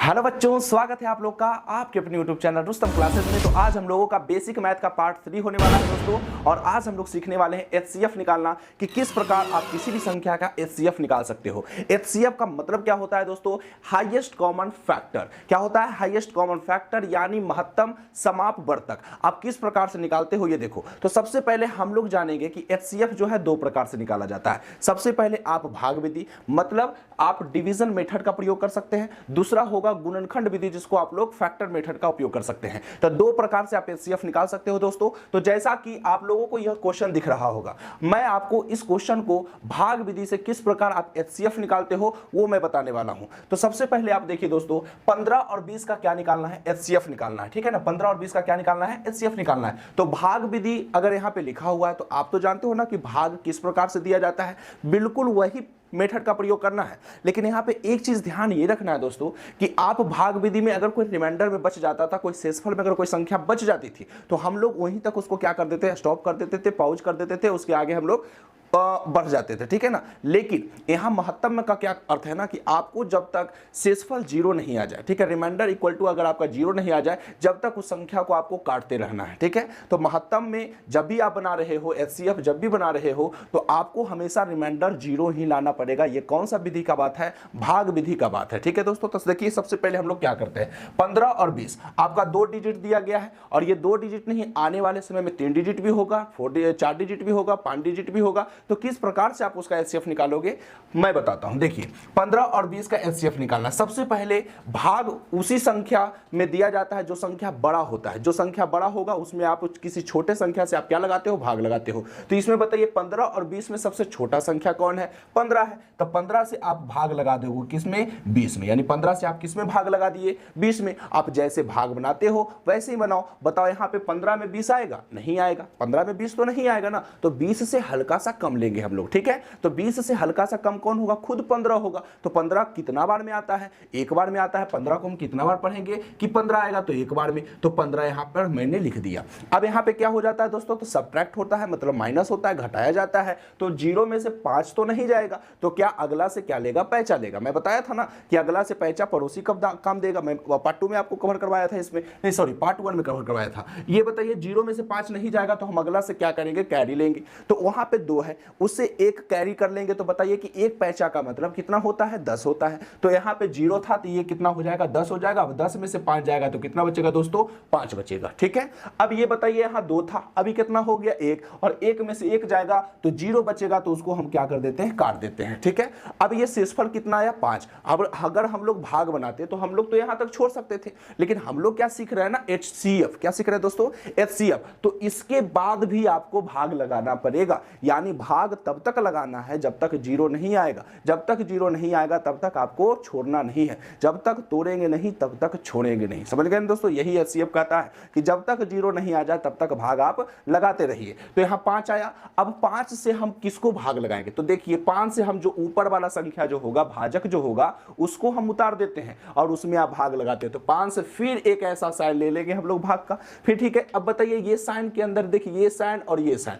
Hello बच्चों, स्वागत है आप लोग का आपके अपने यूट्यूब चैनल रुस्तम क्लासेस में। तो आज हम लोगों का बेसिक मैथ का पार्ट 3 होने वाला है दोस्तों, और आज हम लोग सीखने वाले हैं एचसीएफ निकालना कि किस प्रकार आप किसी भी संख्या का एचसीएफ निकाल सकते हो। एचसीएफ का मतलब क्या होता है दोस्तों? Highest common factor. क्या होता है हाईएस्ट कॉमन फैक्टर? यानी महत्तम समापवर्तक। आप किस प्रकार से निकालते हो ये देखो। तो सबसे पहले हम लोग जानेंगे कि एचसीएफ जो है दो प्रकार से निकाला जाता है। सबसे पहले आप भाग विधि, मतलब आप डिवीजन मेथड का प्रयोग कर सकते हैं। दूसरा होगा गुणनखंड विधि, जिसको आप लोग फैक्टर मेथड का उपयोग कर सकते हैं। तो दो प्रकार से आप एचसीएफ निकाल सकते हो दोस्तों। तो जैसा कि आप लोगों को यह क्वेश्चन दिख रहा होगा, मैं आपको इस क्वेश्चन को भाग विधि से किस प्रकार आप एचसीएफ निकालते हो वो मैं बताने वाला हूं। तो सबसे पहले आप देखिए दोस्तों, 15 और 20 का क्या निकालना है? एचसीएफ निकालना है, ठीक है ना। 15 और 20 का क्या निकालना है? एचसीएफ निकालना है। तो भाग विधि अगर यहां पे लिखा हुआ है तो आप तो जानते हो ना कि भाग किस प्रकार से दिया जाता है, बिल्कुल वही मेथड का प्रयोग करना है। लेकिन यहां पे एक चीज ध्यान ये रखना है दोस्तों कि आप भाग विधि में अगर कोई रिमाइंडर में बच जाता था, कोई शेषफल में अगर कोई संख्या बच जाती थी, तो हम लोग वहीं तक उसको क्या कर देते हैं? स्टॉप कर देते थे, पॉज कर देते थे, उसके आगे हम लोग बढ़ जाते थे, ठीक है ना। लेकिन यहां महत्तम का क्या अर्थ है ना कि आपको जब तक शेषफल जीरो नहीं आ जाए, ठीक है, रिमाइंडर इक्वल टू अगर आपका जीरो नहीं आ जाए, जब तक उस संख्या को आपको काटते रहना है, ठीक है। तो महत्तम में जब भी आप बना रहे हो, एचसीएफ जब भी बना रहे हो, तो आपको हमेशा रिमाइंडर जीरो ही लाना पड़ेगा। ये कौन सा विधि का बात है? भाग विधि का बात है, ठीक है दोस्तों। तो देखिए सबसे पहले हम लोग क्या करते हैं, 15 और 20 आपका 2 डिजिट दिया गया है, और ये 2 डिजिट नहीं, आने वाले समय में 3 डिजिट भी होगा, 4 डिजिट भी होगा, 5 डिजिट भी होगा। तो किस प्रकार से आप उसका एचसीएफ निकालोगे मैं बताता हूं। देखिए 15 और 20 का एचसीएफ निकालना, सबसे पहले भाग उसी संख्या में दिया जाता है जो संख्या बड़ा होता है। जो संख्या बड़ा होगा उसमें आप किसी छोटे संख्या से आप क्या लगाते हो? भाग लगाते हो। तो इसमें बताइए 15 और 20 में सबसे छोटा संख्या कौन है? 15 है। तो 15 से आप भाग लगा दोगे किसमें? 20 में। यानी 15 से आप किसमें भाग लगा दिए? 20 में। आप जैसे भाग बनाते हो वैसे ही बनाओ। बताओ यहां पे 15 में 20 आएगा? नहीं आएगा। 15 में 20 तो नहीं आएगा ना। तो 20 से हल्का सा कम लेंगे हम लोग, ठीक है। तो 20 से हल्का सा कम कौन होगा? खुद 15 होगा। तो 15 कितना बार में आता है? एक बार में आता है। 15 को हम कितना बार पढ़ेंगे कि 15 आएगा? तो एक बार में। तो 15 यहां पर मैंने लिख दिया। अब यहां पे क्या हो जाता है दोस्तों? तो सब्ट्रैक्ट होता है, मतलब माइनस होता है, घटाया जाता है। तो 0 में से 5 तो नहीं जाएगा। तो क्या अगला से क्या लेगा? पैंचा लेगा। मैं बताया था ना कि अगला से पैंचा पड़ोसी कब काम देगा। मैं पार्ट 2 में आपको कवर करवाया था, इसमें नहीं सॉरी पार्ट 1 में कवर करवाया था। ये बताइए 0 में से 5 नहीं जाएगा तो हम अगला से क्या करेंगे? कैरी लेंगे। तो वहां पे 2 है, उससे एक कैरी कर लेंगे। तो बताइए कि एक पैंचा का मतलब कितना होता है? 10 होता है। तो यहां पे 0 था तो ये कितना हो जाएगा? 10 हो जाएगा। अब 10 में से 5 जाएगा तो कितना बचेगा दोस्तों? 5 बचेगा, ठीक है। अब ये बताइए यहां 2 था, अभी कितना हो गया? 1, और 1 में से 1 जाएगा तो 0 बचेगा। तो उसको हम क्या कर देते हैं? काट देते हैं, ठीक है। अब ये शेषफल कितना आया? 5। अब अगर हम लोग भाग बनाते तो हम लोग तो यहां तक छोड़ सकते थे, लेकिन हम लोग क्या सीख रहे हैं ना? एचसीएफ। क्या सीख रहे हैं दोस्तों? एचसीएफ। तो इसके बाद भी आपको भाग लगाना पड़ेगा। यानी भाग तब तक लगाना है जब तक 0 नहीं आएगा। जब तक 0 नहीं आएगा तब तक आपको छोड़ना नहीं है। जब तक तोड़ेंगे नहीं तब तक छोड़ेंगे नहीं। समझ गए दोस्तों? यही एचसीएफ कहता है कि जब तक 0 नहीं आ जाए तब तक भाग आप लगाते रहिए। तो यहां 5 आया। अब 5 से हम किसको भाग लगाएंगे? तो देखिए 5 से हम जो ऊपर वाला संख्या जो होगा, भाजक जो होगा, उसको हम उतार देते हैं और उसमें आप भाग लगाते हैं। तो 5 से फिर एक ऐसा साइन ले लेंगे हम लोग भाग का, फिर ठीक है। अब बताइए ये साइन के अंदर देखिए, ये साइन और ये साइन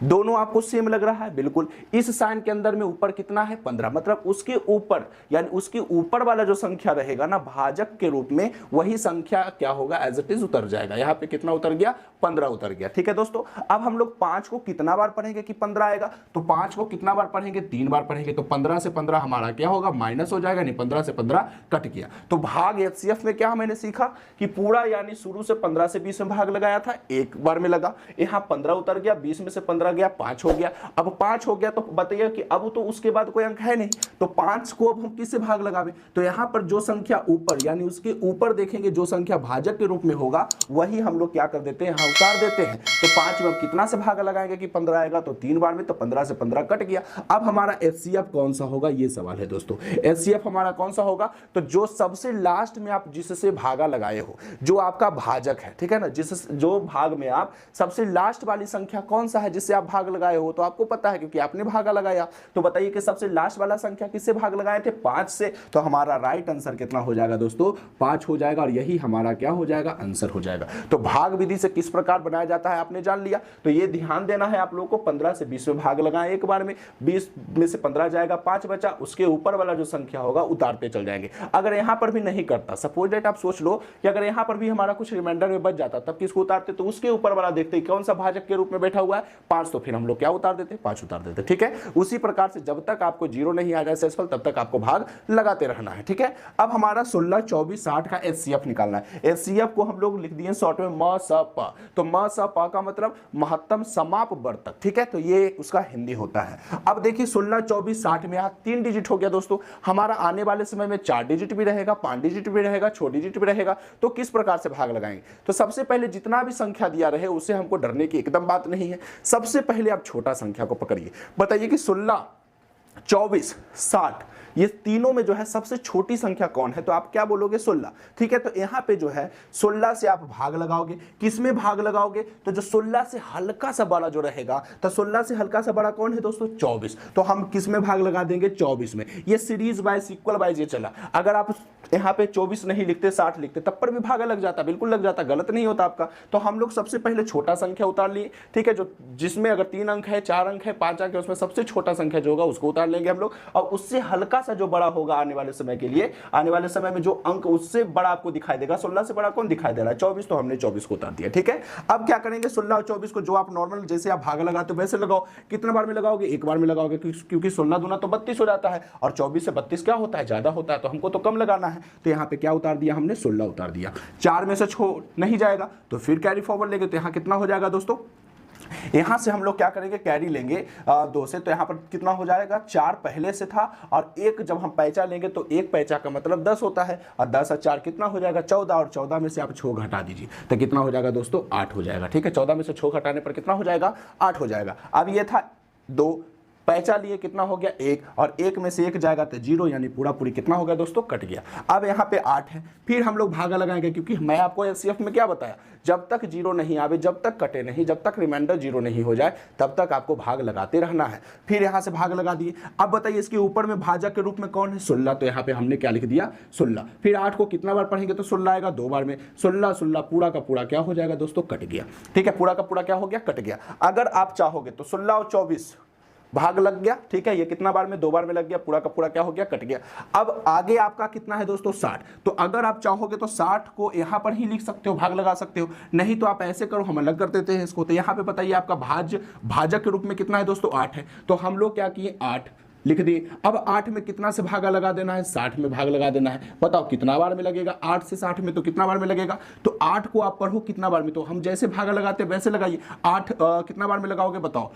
दोनों आपको सेम लग रहा है? बिल्कुल। इस साइन के अंदर में ऊपर कितना है? 15। मतलब उसके ऊपर, यानी उसके ऊपर वाला जो संख्या रहेगा ना भाजक के रूप में, वही संख्या क्या होगा? एज इट इज उतर जाएगा। यहां पे कितना उतर गया? 15 उतर गया, ठीक है दोस्तों। अब हम लोग 5 को कितना बार पढ़ेंगे कि 15 आएगा? तो 5 को कितना बार पढ़ेंगे? 3 बार पढ़ेंगे। तो 15 से 15 हमारा क्या होगा? माइनस हो जाएगा। नहीं, 15 से 15 कट गया। तो भाग एचसीएफ में क्या मैंने सीखा कि पूरा, यानी शुरू से 15 से 20 में भाग लगाया था, एक बार में लगा। यहां 15 उतर गया, 20 में से 15 गया, 5 हो गया। अब 5 हो गया तो बताइए कि अब तो उसके बाद कोई अंक है नहीं, तो 5 को अब हम किससे भाग लगावे? तो यहां पर जो संख्या ऊपर, यानी उसके ऊपर देखेंगे जो संख्या भाजक के रूप में होगा, वही हम लोग क्या कर देते हैं? उतार देते हैं। तो 5 में कितना से भाग लगाएंगे कि 15 आएगा? तो 3 बार में। तो 15 से 15 कट गया। अब हमारा एचसीएफ कौन सा होगा? ये सवाल है दोस्तों। एचसीएफ हमारा कौन सा होगा? तो जो सबसे लास्ट में आप जिससे भागा लगाए हो, जो आपका भाजक है, ठीक है ना, जिस जो भाग में आप सबसे लास्ट वाली संख्या कौन सा है जिससे आप आप भाग लगाए हो, तो आपको पता है क्योंकि आपने भागा लगाया। तो बताइए कि सबसे लास्ट वाला संख्या किससे भाग लगाए थे? 5 से। तो हमारा राइट आंसर कितना हो जाएगा दोस्तों? 5 हो जाएगा, और यही हमारा क्या हो जाएगा? आंसर हो जाएगा। तो भाग विधि से किस प्रकार बनाया जाता है आपने जान लिया। तो ये ध्यान देना है आप लोगों को, 15 से 20 में भाग लगाएं एक बार में, 20 में से 15 जाएगा, 5 बचा, उसके ऊपर वाला जो संख्या होगा उतारते चल जाएंगे। अगर यहां पर भी नहीं करता, सपोज दैट आप सोच लो कि अगर यहां पर भी हमारा कुछ रिमाइंडर में बच जाता, तब किसको उतारते? तो उसके ऊपर वाला देखते कौन सा भाजक के रूप में बैठा हुआ है? 5, तो फिर हम लोग क्या उतार देते? 5 उतार देते। ठीक है, उसी प्रकार से जब तक आपको जीरो नहीं आ जाए शेषफल, तब तक आपको भाग लगाते रहना है। ठीक है, अब हमारा 16, 24, 60 का एचसीएफ निकालना है। एचसीएफ को हम लोग लिख दिए शॉर्ट में म स प। तो म स प का मतलब महत्तम समाप वर्तक। ठीक है, तो ये उसका हिंदी होता है। अब देखिए 16, 24, 60 में यहाँ 3 डिजिट हो गया दोस्तों। हमारा आने वाले समय में 4 डिजिट भी रहेगा, 5 डिजिट भी रहेगा, 6 डिजिट भी रहेगा। तो किस प्रकार से भाग लगाएंगे? तो सबसे पहले जितना भी संख्या दिया रहे उससे हमको डरने की एकदम बात नहीं है। सबसे पहले आप छोटा संख्या को पकड़िए। बताइए कि 16, 24, 60 ये तीनों में जो है सबसे छोटी संख्या कौन है? तो आप क्या बोलोगे? 16। ठीक है, तो यहां पे जो है 16 से आप भाग लगाओगे। किसमें भाग लगाओगे? तो जो 16 से हल्का सा बड़ा जो रहेगा, तो 16 से हल्का सा बड़ा कौन है दोस्तों? 24। तो हम किस में भाग लगा देंगे? 24 में। ये सीरीज वाइज, इक्वल वाइज ये चला। अगर आप यहाँ पे 24 नहीं लिखते, 60 लिखते, तब पर भी भागा लग जाता, बिल्कुल लग जाता, गलत नहीं होता आपका। तो हम लोग सबसे पहले छोटा संख्या उतार लिए। ठीक है, जो जिसमें अगर 3 अंक है, 4 अंक है, 5 अंक है, उसमें सबसे छोटा संख्या जो होगा उसको उतार लेंगे हम लोग। और उससे हल्का सा जो बड़ा होगा आने वाले समय के लिए, आने वाले समय में जो अंक उससे बड़ा आपको दिखाई देगा, 16 से बड़ा कौन दिखाई दे रहा है? 24। तो हमने 24 को उतार दिया। ठीक है, अब क्या करेंगे? 16 और 24 को जो आप नॉर्मल जैसे आप भागा लगाते हो वैसे लगाओ। कितने बार में लगाओगे? एक बार में लगाओगे, क्योंकि 16 दूना तो 32 हो जाता है, और 24 से 32 क्या होता है? ज्यादा होता है, तो हमको तो कम लगाना है। तो यहाँ पे क्या उतार दिया हमने? 16 उतार दिया। 4 में से 6 नहीं जाएगा, तो फिर कैरी फॉरवर्ड लेंगे। तो यहाँ कितना हो जाएगा दोस्तों? यहां से हम लोग क्या करेंगे? कैरी लेंगे 2 से। तो यहां पर कितना हो जाएगा? 4 पहले से था, और 1 जब हम पैचा लेंगे तो 1 पैचा का मतलब 10 होता है, और 10 और 4 कितना हो जाएगा? 14। और 14 में से आप 6 घटा दीजिए, तो कितना हो जाएगा दोस्तों? 8 हो जाएगा। ठीक है, 14 में से 6 घटाने पर कितना हो जाएगा? 8 हो जाएगा। अब ये था 2 पैचा लिए, कितना हो गया? 1, और 1 में से 1 जाएगा तो 0, यानी पूरा पूरी कितना हो गया दोस्तों? कट गया। अब यहाँ पे 8 है, फिर हम लोग भागा लगाएंगे, क्योंकि मैं आपको एचसीएफ में क्या बताया? जब तक 0 नहीं आवे, जब तक कटे नहीं, जब तक रिमाइंडर 0 नहीं हो जाए, तब तक आपको भाग लगाते रहना है। फिर यहाँ से भाग लगा दिए। अब बताइए इसके ऊपर में भाजक के रूप में कौन है? 16। तो यहाँ पे हमने क्या लिख दिया? 16। फिर 8 को कितना बार पढ़ेंगे तो 16 आएगा? 2 बार में। 16 16 पूरा का पूरा क्या हो जाएगा दोस्तों? कट गया। ठीक है, पूरा का पूरा क्या हो गया? कट गया। अगर आप चाहोगे तो 16 और 24 भाग लग गया। ठीक है, ये कितना बार में? 2 बार में लग गया, पूरा का पूरा क्या हो गया? कट गया। अब आगे आपका कितना है दोस्तों? 60। तो अगर आप चाहोगे तो 60 को यहां पर ही लिख सकते हो, भाग लगा सकते हो, नहीं तो आप ऐसे करो, हम अलग कर देते हैं इसको। तो यहां पे बताइए आपका भाजक के रूप में कितना है दोस्तों? 8 है। तो हम लोग क्या किए? 8 लिख दिए। अब 8 में कितना से भागा लगा देना है? 60 में भाग लगा देना है। बताओ कितना बार में लगेगा? 8 से 60 में तो कितना बार में लगेगा? तो 8 को आप पढ़ो कितना बार में, तो हम जैसे भागा लगाते हैं वैसे लगाइए। 8 कितना बार में लगाओगे बताओ?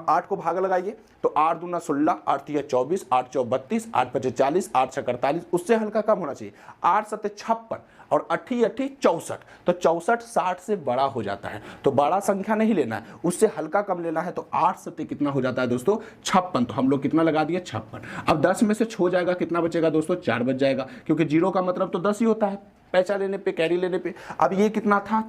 8 को भागा लगाइए, तो 8 दूना 16, 8 तिया 24, 8 चौ 32, 8 पचे 40, 8 छः 48, उससे हल्का कम होना चाहिए। 8 सत्ते 56, और 8 64। तो 64 60 से बड़ा हो जाता है, तो बड़ा संख्या नहीं लेना है, उससे हल्का कम लेना है। तो 8 सत्ते कितना हो जाता है दोस्तों? 56। तो हम लोग कितना लगा दिए? 56। अब 10 में से 6 जाएगा, कितना बचेगा दोस्तों? 4 बच जाएगा, क्योंकि 0 का मतलब तो 10 ही होता है पैसा लेने पे, कैरी लेने पे। अब ये कितना था?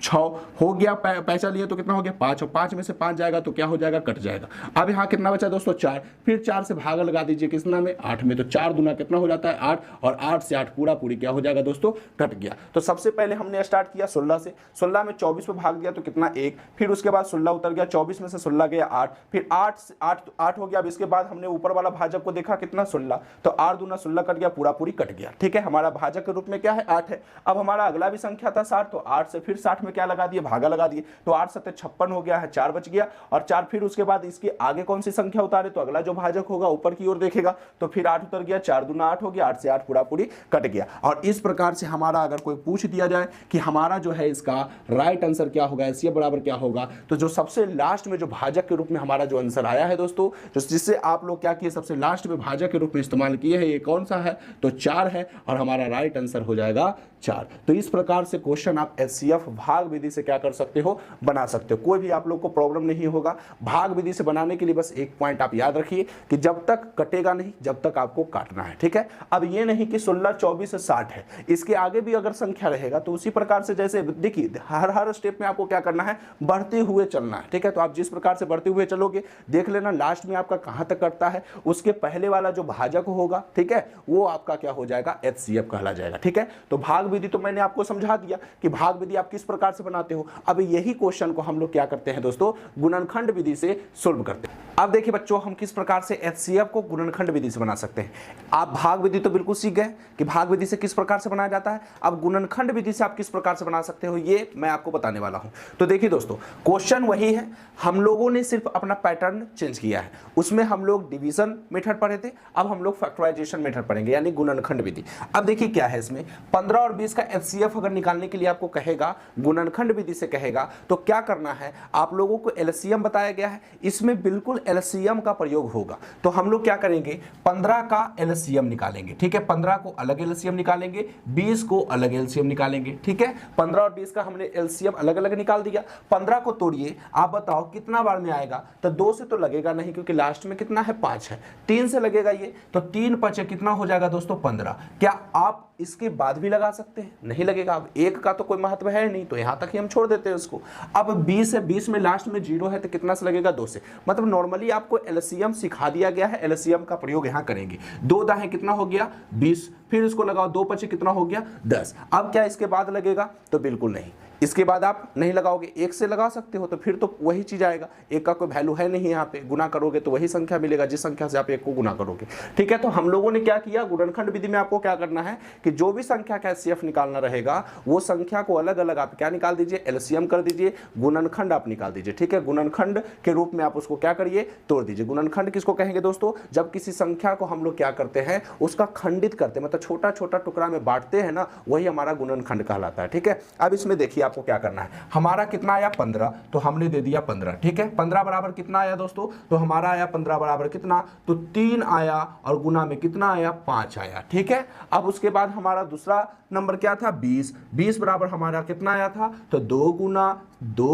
6 हो गया, पैसा लिए तो कितना हो गया? 5, और 5 में से 5 जाएगा तो क्या हो जाएगा? कट जाएगा। अब यहाँ कितना बचा दोस्तों? 4। फिर 4 से भाग लगा दीजिए कितना में? 8 में। तो 4 दूना कितना हो जाता है? 8, और 8 से 8 पूरा पूरी क्या हो जाएगा दोस्तों? कट गया। तो सबसे पहले हमने स्टार्ट किया 16 से। 16 में 24 पे भाग दिया तो कितना? 1। फिर उसके बाद 16 उतर गया, 24 में से 16 गया 8, फिर 8 हो गया। अब इसके बाद हमने ऊपर वाला भाजक को देखा कितना? 16। तो 8 दूना 16 कट गया, पूरा पूरी कट गया। ठीक है, हमारा भाजक के रूप में क्या है? 8 है। अब हमारा अगला भी संख्या था 60, तो 8 से फिर 60 में क्या लगा दिए? भागा लगा दिए। तो 8 सत्ते 56 हो गया है, 4 बच गया, और 4 फिर उसके बाद इसके आगे कौन सी संख्या उतारे? तो अगला जो भाजक होगा ऊपर की ओर देखेगा, तो फिर 8 उतर गया, 4 दूना 8 हो गया, 8 से 8 पूरा पूरी कट गया। और इस प्रकार से हमारा अगर कोई पूछ दिया जाए कि हमारा जो है इसका राइट आंसर क्या होगा, एचसीएफ बराबर क्या होगा, तो जो सबसे लास्ट में जो भाजक के रूप में हमारा जो आंसर आया है दोस्तों, जिससे आप लोग क्या किए? सबसे लास्ट में भाजक के रूप में इस्तेमाल किए हैं, ये कौन सा है? तो 4 है, और हमारा राइट आंसर हो जाएगा 4। तो इस प्रकार से क्वेश्चन आप एचसीएफ भाग भाग विधि से क्या कर सकते हो, बना सकते हो। कोई भी आप लोग को प्रॉब्लम नहीं होगा। भाग विधि से बनाने के लिए बस एक पॉइंट आप याद रखिए कि जब तक कटेगा नहीं जब तक आपको काटना है, ठीक है। अब ये नहीं कि 16, 24 से 60 है, इसके आगे भी अगर संख्या रहेगा तो उसी प्रकार से, जैसे देखिए हर स्टेप में आपको क्या करना है, बढ़ते हुए चलना है, ठीक है। तो आप जिस प्रकार से बढ़ते हुए चलोगे देख लेना लास्ट में आपका कहां तक कटता है, उसके पहले वाला जो भाजक होगा, ठीक है, वो आपका क्या हो जाएगा, HCF कहला जाएगा, ठीक है। तो भाग विधि तो मैंने आपको समझा दिया कि भाग विधि आप किस प्रकार से बनाते हो। अब यही क्वेश्चन को हम लोग क्या करते हैं दोस्तों, गुणनखंड विधि से सोल्व करते हैं। अब देखिए बच्चों, हम किस प्रकार से HCF को गुणनखंड विधि से बना सकते हैं। आप भाग विधि तो बिल्कुल सीख गए कि भाग विधि से किस प्रकार से बनाया जाता है। अब गुणनखंड विधि से आप किस प्रकार से बना सकते हो ये मैं आपको बताने वाला हूं। तो देखिए दोस्तों, क्वेश्चन वही है, हम लोगों ने सिर्फ अपना पैटर्न चेंज किया है। उसमें हम लोग डिवीजन मेथड पढ़े थे, अब हम लोग फैक्टराइजेशन मेथड पढ़ेंगे, यानी गुणनखंड विधि। अब देखिए क्या है इसमें, 15 और 20 का HCF अगर निकालने के लिए आपको कहेगा, गुणनखंड विधि से कहेगा, तो क्या करना है, आप लोगों को LCM बताया गया है, इसमें बिल्कुल LCM का प्रयोग होगा। तो हम लोग क्या करेंगे, 15 का LCM निकालेंगे, ठीक है। 15 को अलग LCM निकालेंगे, 20 को अलग LCM निकालेंगे, ठीक है। 15 और 20 का हमने LCM अलग अलग निकाल दिया। 15 को तोड़िए, आप बताओ कितना बार में आएगा, तो 2 से तो लगेगा नहीं क्योंकि लास्ट में कितना है, 5 है। 3 से लगेगा ये, तो 3 5 कितना हो जाएगा दोस्तों, 15। क्या आप इसके बाद भी लगा सकते हैं, नहीं लगेगा। अब 1 का तो कोई महत्व है नहीं, तो यहां तक ही हम छोड़ देते हैं उसको। अब 20 है, 20 में लास्ट में 0 है, तो कितना से लगेगा, 2 से। मतलब नॉर्मली आपको LCM सिखा दिया गया है, LCM का प्रयोग यहां करेंगे। 2 दाएं कितना हो गया, 20, फिर इसको लगाओ, 2 5 कितना हो गया, 10। अब क्या इसके बाद लगेगा, तो बिल्कुल नहीं, इसके बाद आप नहीं लगाओगे। 1 से लगा सकते हो तो फिर तो वही चीज आएगा, 1 का कोई वैल्यू है नहीं यहाँ पे, गुना करोगे तो वही संख्या मिलेगा जिस संख्या से आप 1 को गुना करोगे, ठीक है। तो हम लोगों ने क्या किया, गुणनखंड विधि में आपको क्या करना है कि जो भी संख्या का HCF निकालना रहेगा वो संख्या को अलग अलग आप क्या निकाल दीजिए, LCM कर दीजिए, गुणनखंड आप निकाल दीजिए, ठीक है। गुणनखंड के रूप में आप उसको क्या करिए, तोड़ दीजिए। गुणनखंड किसको कहेंगे दोस्तों, जब किसी संख्या को हम लोग क्या करते हैं, उसका खंडित करते हैं, मतलब छोटा छोटा टुकड़ा में बांटते हैं ना, वही हमारा गुणनखंड कहलाता है, ठीक है। अब इसमें देखिए आपको क्या करना है, हमारा कितना आया, 15, तो हमने दे दिया 15, ठीक है। 15 बराबर कितना आया दोस्तों, तो हमारा आया 15 बराबर कितना, तो 3 आया, और गुना में कितना आया, 5 आया, ठीक है। अब उसके बाद हमारा दूसरा नंबर क्या था, 20। 20 बराबर हमारा कितना आया था, तो 2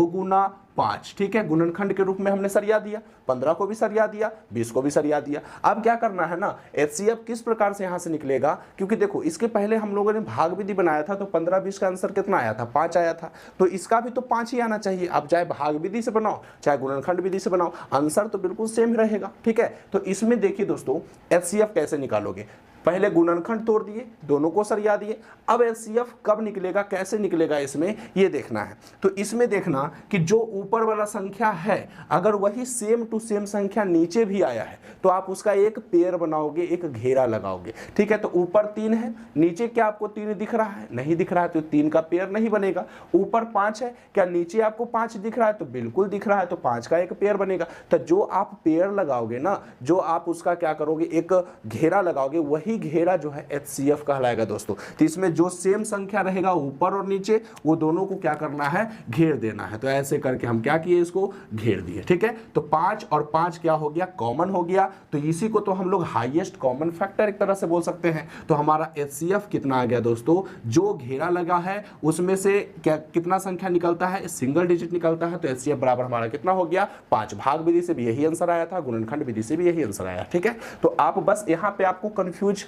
गुना 5, ठीक है। गुणनखंड के रूप में हमने सरिया दिया, 15 को भी सरिया दिया, 20 को भी सरिया दिया। अब क्या करना है ना, HCF किस प्रकार से यहां से निकलेगा, क्योंकि देखो इसके पहले हम लोगों ने भाग विधि बनाया था, तो 15 20 का आंसर कितना आया था, 5 आया था। तो इसका भी तो 5 ही आना चाहिए। अब चाहे भाग विधि से बनाओ चाहे गुणनखंड विधि से बनाओ, आंसर तो बिल्कुल सेम रहेगा, ठीक है। तो इसमें देखिए दोस्तों, HCF कैसे निकालोगे, पहले गुणनखंड तोड़ दिए, दोनों को सरिया दिए। अब HCF कब निकलेगा, कैसे निकलेगा, इसमें ये देखना है। तो इसमें देखना कि जो ऊपर वाला संख्या है, अगर वही सेम टू सेम संख्या नीचे भी आया है तो आप उसका एक पेयर बनाओगे, एक घेरा लगाओगे, ठीक है। तो ऊपर 3 है, नीचे क्या आपको 3 दिख रहा है, नहीं दिख रहा है, तो 3 का पेयर नहीं बनेगा। ऊपर 5 है, क्या नीचे आपको 5 दिख रहा है, तो बिल्कुल दिख रहा है, तो 5 का एक पेयर बनेगा। तो जो आप पेयर लगाओगे ना, जो आप उसका क्या करोगे, एक घेरा लगाओगे, वही घेरा जो है HCF कहलाएगा दोस्तों। तो इसमें जो सेम संख्या रहेगा ऊपर और नीचे, वो दोनों को क्या करना है, घेर देना है। तो ऐसे करके हम क्या किए, इसको घेर दिए, ठीक है। तो 5 और 5 क्या हो गया, कॉमन हो गया। तो इसी को तो हम लोग हाईएस्ट कॉमन फैक्टर एक तरह से बोल सकते हैं। तो हमारा HCF कितना आ गया दोस्तों, जो घेरा लगा है उसमें से क्या कितना संख्या निकलता है, सिंगल डिजिट निकलता है। तो HCF बराबर हमारा कितना हो गया, 5। भाग विधि से भी यही आंसर आया था, गुणनखंड विधि से भी यही आंसर आया, ठीक है। तो आप बस यहाँ पे आपको कंफ्यूज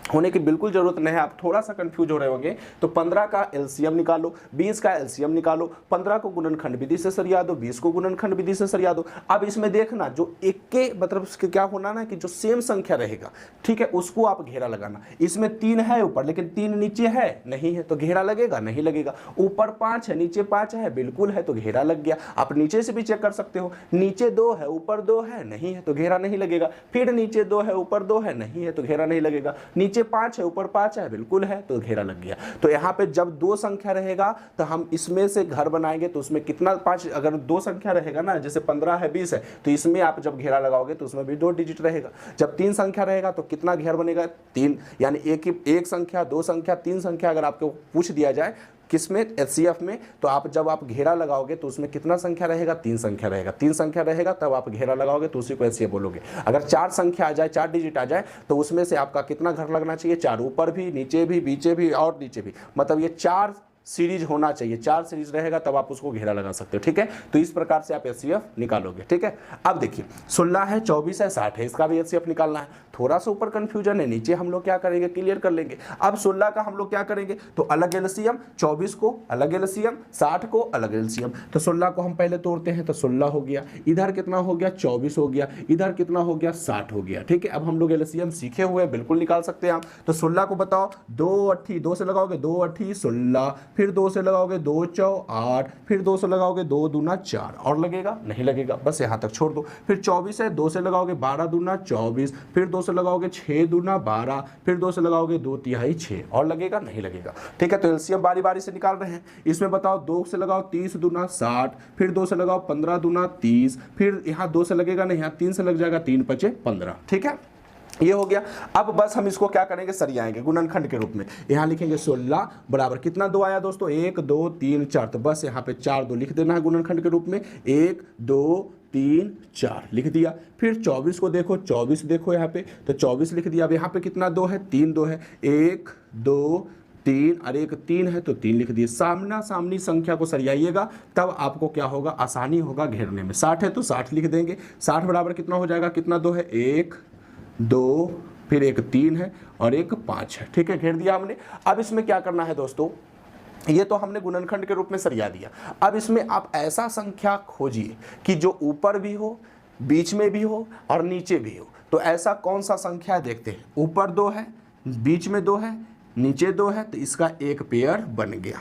होने की बिल्कुल जरूरत नहीं है। आप थोड़ा सा कंफ्यूज हो रहे होंगे, तो 15 का LCM निकालो, 20 का LCM निकालो, 15 को गुणनखंड विधि से सरिया दो, 20 को गुणनखंड विधि से सरिया दो। अब इसमें देखना, जो एक के मतलब उसके क्या होना ना, कि जो सेम संख्या रहेगा, ठीक है, उसको आप घेरा लगाना। इसमें 3 है ऊपर, लेकिन 3 नीचे है, नहीं है, तो घेरा लगेगा, नहीं लगेगा। ऊपर 5 है, नीचे 5 है, बिल्कुल है, तो घेरा लग गया। आप नीचे से भी चेक कर सकते हो, नीचे 2 है, ऊपर 2 है, नहीं है, तो घेरा नहीं लगेगा। फिर नीचे 2 है, ऊपर 2 है, नहीं है, तो घेरा नहीं लगेगा। नीचे 5 है, ऊपर 5 है, बिल्कुल है, तो घेरा लग गया। तो यहाँ पे जब 2 संख्या रहेगा तो हम इसमें से घर बनाएंगे, तो उसमें कितना 5, अगर 2 संख्या रहेगा ना, जैसे 15 है, 20 है, तो इसमें आप जब घेरा लगाओगे तो उसमें भी 2 डिजिट रहेगा। जब 3 संख्या रहेगा तो कितना घेर बनेगा, 3, यानी एक संख्या, 2 संख्या, 3 संख्या अगर आपको पूछ दिया जाए किसमें, HCF में, तो आप जब आप घेरा लगाओगे तो उसमें कितना संख्या रहेगा, 3 संख्या रहेगा। 3 संख्या रहेगा तब आप घेरा लगाओगे, तो उसी को HCF बोलोगे। अगर 4 संख्या आ जाए, 4 डिजिट आ जाए, तो उसमें से आपका कितना घर लगना चाहिए, 4, ऊपर भी, नीचे भी, बीचे भी और नीचे भी, मतलब ये 4 सीरीज होना चाहिए, 4 सीरीज रहेगा तब आप उसको घेरा लगा सकते हो, ठीक है। तो इस प्रकार से आप एचसीएफ निकालोगे, ठीक है। अब देखिए 16 है, 24 है, 60 है, इसका भी एचसीएफ निकालना है। थोड़ा सा ऊपर कंफ्यूजन है, नीचे हम लोग क्या करेंगे, क्लियर कर लेंगे। अब 16 का हम लोग क्या करेंगे, तो अलग एलसीएम, 24 को अलग एलसीएम, 60 को अलग एलसीएम। तो 16 को हम पहले तोड़ते हैं, तो 16 हो गया, इधर कितना हो गया 24 हो गया, इधर कितना हो गया 60 हो गया, ठीक है। अब हम लोग एलसीएम सीखे हुए हैं, बिल्कुल निकाल सकते हैं आप। तो 16 को बताओ, 2 8 2 से लगाओगे 2 8 16, फिर 2 से लगाओगे 2 4 8, फिर 2 से लगाओगे 2 दूना 4, और लगेगा नहीं लगेगा, बस यहाँ तक छोड़ दो। फिर 24 है, 2 से लगाओगे 12 दूना 24, फिर 2 से लगाओगे 6 दूना 12, फिर 2 से लगाओगे 2 तिहाई 6, और लगेगा नहीं लगेगा, ठीक है। तो एलसीएम बारी बारी से निकाल रहे हैं। इसमें बताओ 2 से लगाओ 30 दूना 60, फिर 2 से लगाओ 15 दूना 30, फिर यहाँ 2 से लगेगा नहीं, यहाँ 3 से लग जाएगा, 3 5 15, ठीक है। ये हो गया। अब बस हम इसको क्या करेंगे, सरियाएंगे गुणनखंड के रूप में। यहाँ लिखेंगे 16 बराबर कितना 2 आया दोस्तों, 1 2 3 4, तो बस यहाँ पे 4 2 लिख देना है गुणनखंड के रूप में। 1 2 3 4 लिख दिया। फिर 24 को देखो, 24 देखो यहाँ पे, तो 24 लिख दिया। अब यहाँ पे कितना 2 है, 3 2 है, 1 2 3 और 1 3 है, तो 3 लिख दिए। सामना सामनी संख्या को सरियाइएगा, तब आपको क्या होगा, आसानी होगा घेरने में। 60 है तो 60 लिख देंगे। 60 बराबर कितना हो जाएगा, कितना 2 है, 1 2, फिर 1 3 है और 1 5 है, ठीक है, घेर दिया हमने। अब इसमें क्या करना है दोस्तों, ये तो हमने गुणनखंड के रूप में सरिया दिया। अब इसमें आप ऐसा संख्या खोजिए कि जो ऊपर भी हो, बीच में भी हो और नीचे भी हो। तो ऐसा कौन सा संख्या है देखते हैं। ऊपर 2 है, बीच में 2 है, नीचे 2 है, तो इसका एक पेयर बन गया,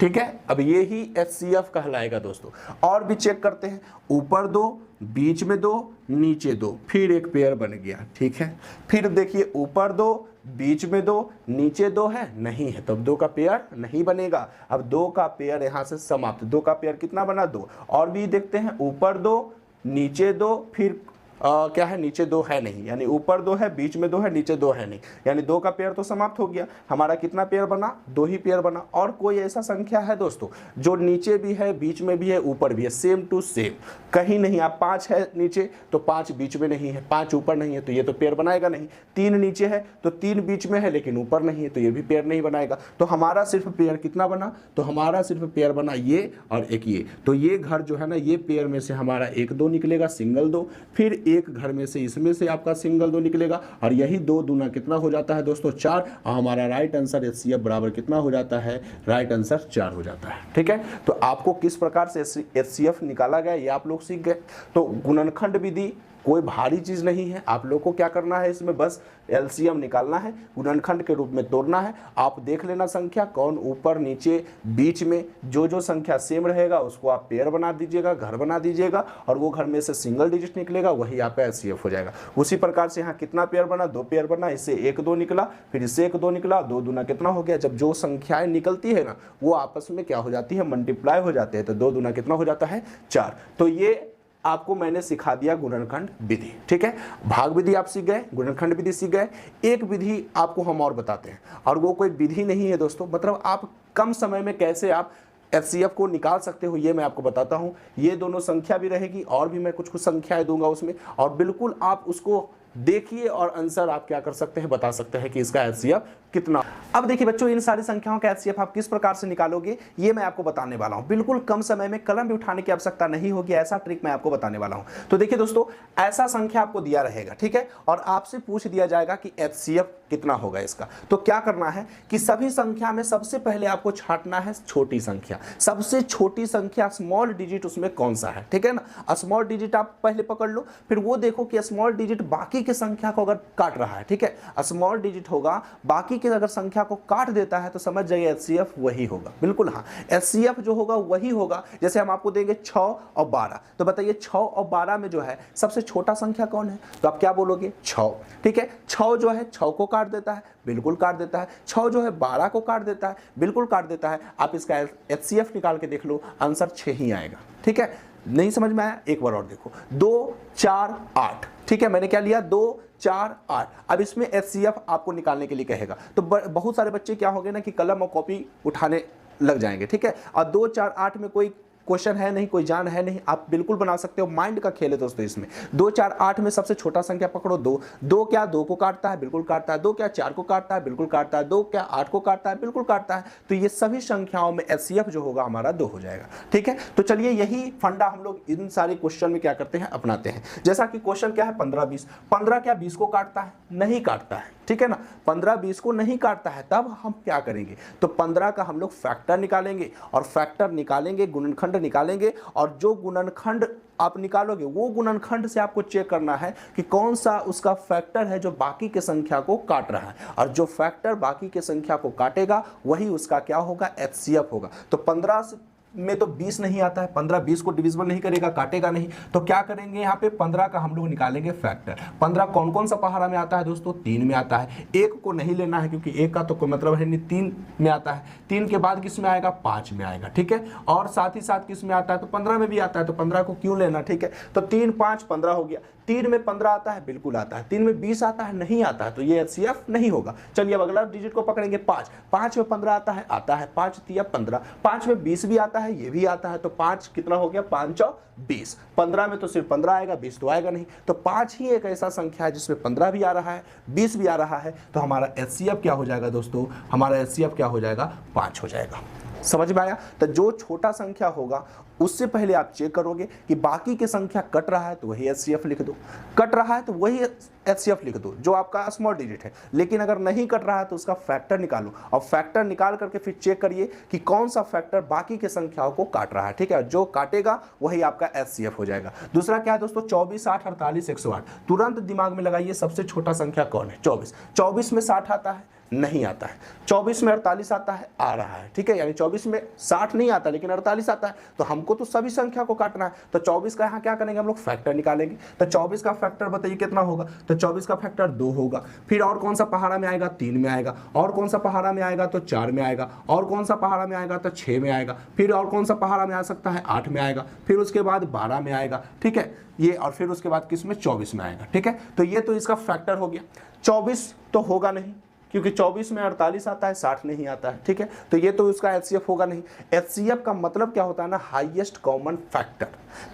ठीक है। अब ये ही एचसीएफ कहलाएगा दोस्तों। और भी चेक करते हैं, ऊपर 2, बीच में 2, नीचे 2, फिर एक पेयर बन गया, ठीक है। फिर देखिए ऊपर 2, बीच में 2, नीचे 2 है, नहीं है, तब 2 का पेयर नहीं बनेगा। अब 2 का पेयर यहाँ से समाप्त। 2 का पेयर कितना बना, 2। और भी देखते हैं, ऊपर 2, नीचे 2, फिर क्या है, नीचे 2 है नहीं, यानी ऊपर 2 है, बीच में 2 है, नीचे 2 है नहीं, यानी 2 का पेयर तो समाप्त हो गया। हमारा कितना पेयर बना, 2 ही पेयर बना। और कोई ऐसा संख्या है दोस्तों जो नीचे भी है, बीच में भी है, ऊपर भी है, सेम टू सेम, कहीं नहीं। आप 5 है नीचे तो 5 बीच में नहीं है, 5 ऊपर नहीं है, तो ये तो पेयर बनाएगा नहीं। 3 नीचे है तो 3 बीच में है लेकिन ऊपर नहीं है, तो ये भी पेयर नहीं बनाएगा। तो हमारा सिर्फ पेयर कितना बना, तो हमारा सिर्फ पेयर बना ये और एक ये। तो ये घर जो है ना, ये पेयर में से हमारा 1 2 निकलेगा, सिंगल 2, फिर एक घर में से इसमें से आपका सिंगल 2 निकलेगा, और यही 2 दूना कितना हो जाता है दोस्तों, 4। और हमारा राइट आंसर एचसीएफ बराबर कितना हो जाता है, राइट आंसर 4 हो जाता है, ठीक है। तो आपको किस प्रकार से एचसीएफ निकाला गया ये आप लोग सीख गए। तो गुणनखंड विधि कोई भारी चीज नहीं है। आप लोग को क्या करना है, इसमें बस एलसीएम निकालना है, गुणनखंड के रूप में तोड़ना है। आप देख लेना संख्या कौन ऊपर नीचे बीच में, जो जो संख्या सेम रहेगा उसको आप पेयर बना दीजिएगा, घर बना दीजिएगा, और वो घर में से सिंगल डिजिट निकलेगा, वही आपका एचसीएफ हो जाएगा। उसी प्रकार से यहाँ कितना पेयर बना, 2 पेयर बना, इससे 1 2 निकला, फिर इससे 1 2 निकला, 2 दूना कितना हो गया। जब जो संख्याएं निकलती है ना, वो आपस में क्या हो जाती है, मल्टीप्लाई हो जाते हैं, तो 2 दूना कितना हो जाता है, 4। तो ये आपको मैंने सिखा दिया गुणनखंड विधि, ठीक है। भाग विधि आप सीख गए, गुणनखंड विधि सीख गए। एक विधि आपको हम और बताते हैं, और वो कोई विधि नहीं है दोस्तों, मतलब आप कम समय में कैसे आप एचसीएफ को निकाल सकते हो ये मैं आपको बताता हूँ। ये दोनों संख्या भी रहेगी, और भी मैं कुछ कुछ संख्याएं दूंगा उसमें, और बिल्कुल आप उसको देखिए और आंसर आप क्या कर सकते हैं, बता सकते हैं कि इसका एचसीएफ कितना। अब देखिए बच्चों, इन सारी संख्याओं का एचसीएफ आप किस प्रकार से निकालोगे ये मैं आपको बताने वाला हूं। बिल्कुल कम समय में कलम भी उठाने की आवश्यकता नहीं होगी, ऐसा ट्रिक मैं आपको बताने वाला हूं। तो देखिए दोस्तों, ऐसा संख्या आपको दिया रहेगा, ठीक है, और आपसे पूछ दिया जाएगा कि एचसीएफ कितना होगा इसका। तो क्या करना है कि सभी संख्या में सबसे पहले आपको छांटना है छोटी संख्या, सबसे छोटी संख्या स्मॉल डिजिट उसमें कौन सा है, ठीक है ना। स्मॉल डिजिट आप पहले पकड़ लो, फिर वो देखो कि स्मॉल डिजिट बाकी की संख्या को अगर काट रहा है, ठीक है, स्मॉल डिजिट होगा बाकी की अगर संख्या को काट देता है तो समझ जाइए एचसीएफ वही होगा। बिल्कुल हाँ, एचसीएफ जो होगा वही होगा। जैसे हम आपको देंगे 6 और 12, तो बताइए 6 और 12 में जो है सबसे छोटा संख्या कौन है, तो आप क्या बोलोगे, 6, ठीक है। 6 जो है 6 को काट देता है, बिल्कुल काट देता है। 6 जो है 12 को काट देता है, बिल्कुल काट देता है। आप इसका एचसीएफ निकाल के देख लो, आंसर 6 ही आएगा, ठीक है। नहीं समझ में आया, एक बार और देखो, 2 4 8, ठीक है, मैंने क्या लिया, 2 4 8। अब इसमें एचसीएफ आपको निकालने के लिए कहेगा, तो बहुत सारे बच्चे क्या होंगे ना कि कलम और कॉपी उठाने लग जाएंगे, ठीक है, और 2 4 8 में कोई क्वेश्चन है नहीं, कोई जान है नहीं, आप बिल्कुल बना सकते हो, माइंड का खेल है दोस्तों इसमें। 2 4 8 में सबसे छोटा संख्या पकड़ो 2, 2 क्या 2 को काटता है, बिल्कुल काटता है, 2 क्या 4 को काटता है, बिल्कुल काटता है, 2 क्या 8 को काटता है, बिल्कुल काटता है। तो ये सभी संख्याओं में एचसीएफ जो होगा हमारा 2 हो जाएगा, ठीक है। तो चलिए यही फंडा हम लोग इन सारे क्वेश्चन में क्या करते हैं, अपनाते हैं। जैसा कि क्वेश्चन क्या है 15 20, 15 क्या 20 को काटता है, नहीं काटता है, ठीक है ना, 15 20 को नहीं काटता है, तब हम क्या करेंगे, तो 15 का हम लोग फैक्टर निकालेंगे, और फैक्टर निकालेंगे, गुणनखंड निकालेंगे, और जो गुणनखंड आप निकालोगे वो गुणनखंड से आपको चेक करना है कि कौन सा उसका फैक्टर है जो बाकी के संख्या को काट रहा है, और जो फैक्टर बाकी के संख्या को काटेगा वही उसका क्या होगा, एचसीएफ होगा। तो 15 में तो 20 नहीं आता है, 15 20 को डिविजिबल नहीं करेगा, काटेगा नहीं, तो क्या करेंगे यहाँ पे 15 का हम लोग निकालेंगे फैक्टर। 15 कौन कौन सा पहाड़ा में आता है दोस्तों, 3 में आता है, 1 को नहीं लेना है क्योंकि 1 का तो कोई मतलब है नहीं, 3 में आता है, 3 के बाद किस में आएगा, 5 में आएगा, ठीक है, और साथ ही साथ किस में आता है, तो 15 में भी आता है, तो 15 को क्यों लेना, ठीक है। तो 3 5 15 हो गया। 3 में 15 आता है, बिल्कुल आता है। 3 में 20 आता है, नहीं आता है, तो ये एचसीएफ नहीं होगा। चलिए अब अगला डिजिट को पकड़ेंगे 5, 5 में 15 आता है, 5 तिया 15, 5 में 20 भी आता है, ये भी आता है, तो 5 कितना हो गया, 5 चौ 20, 15 में तो सिर्फ 15 आएगा, 20 तो आएगा नहीं, तो 5 ही एक ऐसा संख्या है जिसमें 15 भी आ रहा है, 20 भी आ रहा है, तो हमारा एचसीएफ क्या हो जाएगा दोस्तों, हमारा एचसीएफ क्या हो जाएगा, 5 हो जाएगा। समझ में आया। तो जो छोटा संख्या होगा उससे पहले आप चेक करोगे कि बाकी की संख्या कट रहा है तो वही एचसीएफ लिख दो, कट रहा है तो वही एचसीएफ लिख दो जो आपका स्मॉल डिजिट है। लेकिन अगर नहीं कट रहा है तो उसका फैक्टर निकालो, और फैक्टर निकाल करके फिर चेक करिए कि कौन सा फैक्टर बाकी के संख्याओं को काट रहा है, ठीक है, जो काटेगा वही आपका एचसीएफ हो जाएगा। दूसरा क्या है दोस्तों, 24 8 48 108, तुरंत दिमाग में लगाइए सबसे छोटा संख्या कौन है, 24। 24 में 60 आता है, नहीं आता है। 24 में 48 आता है, आ रहा है, ठीक है, यानी 24 में 60 नहीं आता लेकिन 48 आता है, तो हमको तो सभी संख्या को काटना है, तो 24 का यहाँ क्या करेंगे हम लोग, फैक्टर निकालेंगे। तो 24 का फैक्टर बताइए कितना होगा, तो 24 का फैक्टर 2 होगा। फिर और कौन सा पहाड़ा में आएगा, 3 में आएगा, और कौन सा पहाड़ा में आएगा, तो 4 में आएगा, और कौन सा पहाड़ा में आएगा, तो 6 में आएगा, फिर और कौन सा पहाड़ा में आ सकता है, 8 में आएगा, फिर उसके बाद 12 में आएगा, ठीक है ये, और फिर उसके बाद किस में, 24 में आएगा, ठीक है। तो ये तो इसका फैक्टर हो गया। 24 तो होगा नहीं क्योंकि 24 में 48 आता है, 60 नहीं आता है, ठीक है, तो ये तो उसका एचसीएफ होगा नहीं। एचसीएफ का मतलब क्या होता है ना, हाईएस्ट कॉमन फैक्टर।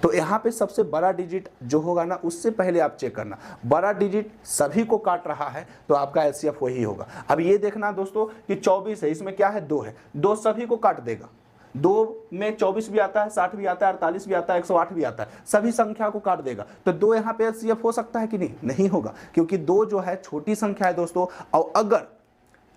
तो यहाँ पे सबसे बड़ा डिजिट जो होगा ना उससे पहले आप चेक करना, बड़ा डिजिट सभी को काट रहा है तो आपका एचसीएफ वही होगा। अब ये देखना दोस्तों कि 24 है, इसमें क्या है, 2 है, 2 सभी को काट देगा। 2 में 24 भी आता है, 60 भी आता है, 48 भी आता है, 108 भी आता है, सभी संख्या को काट देगा। तो 2 यहाँ पे एचसीएफ हो सकता है कि नहीं, नहीं होगा, क्योंकि 2 जो है छोटी संख्या है दोस्तों। और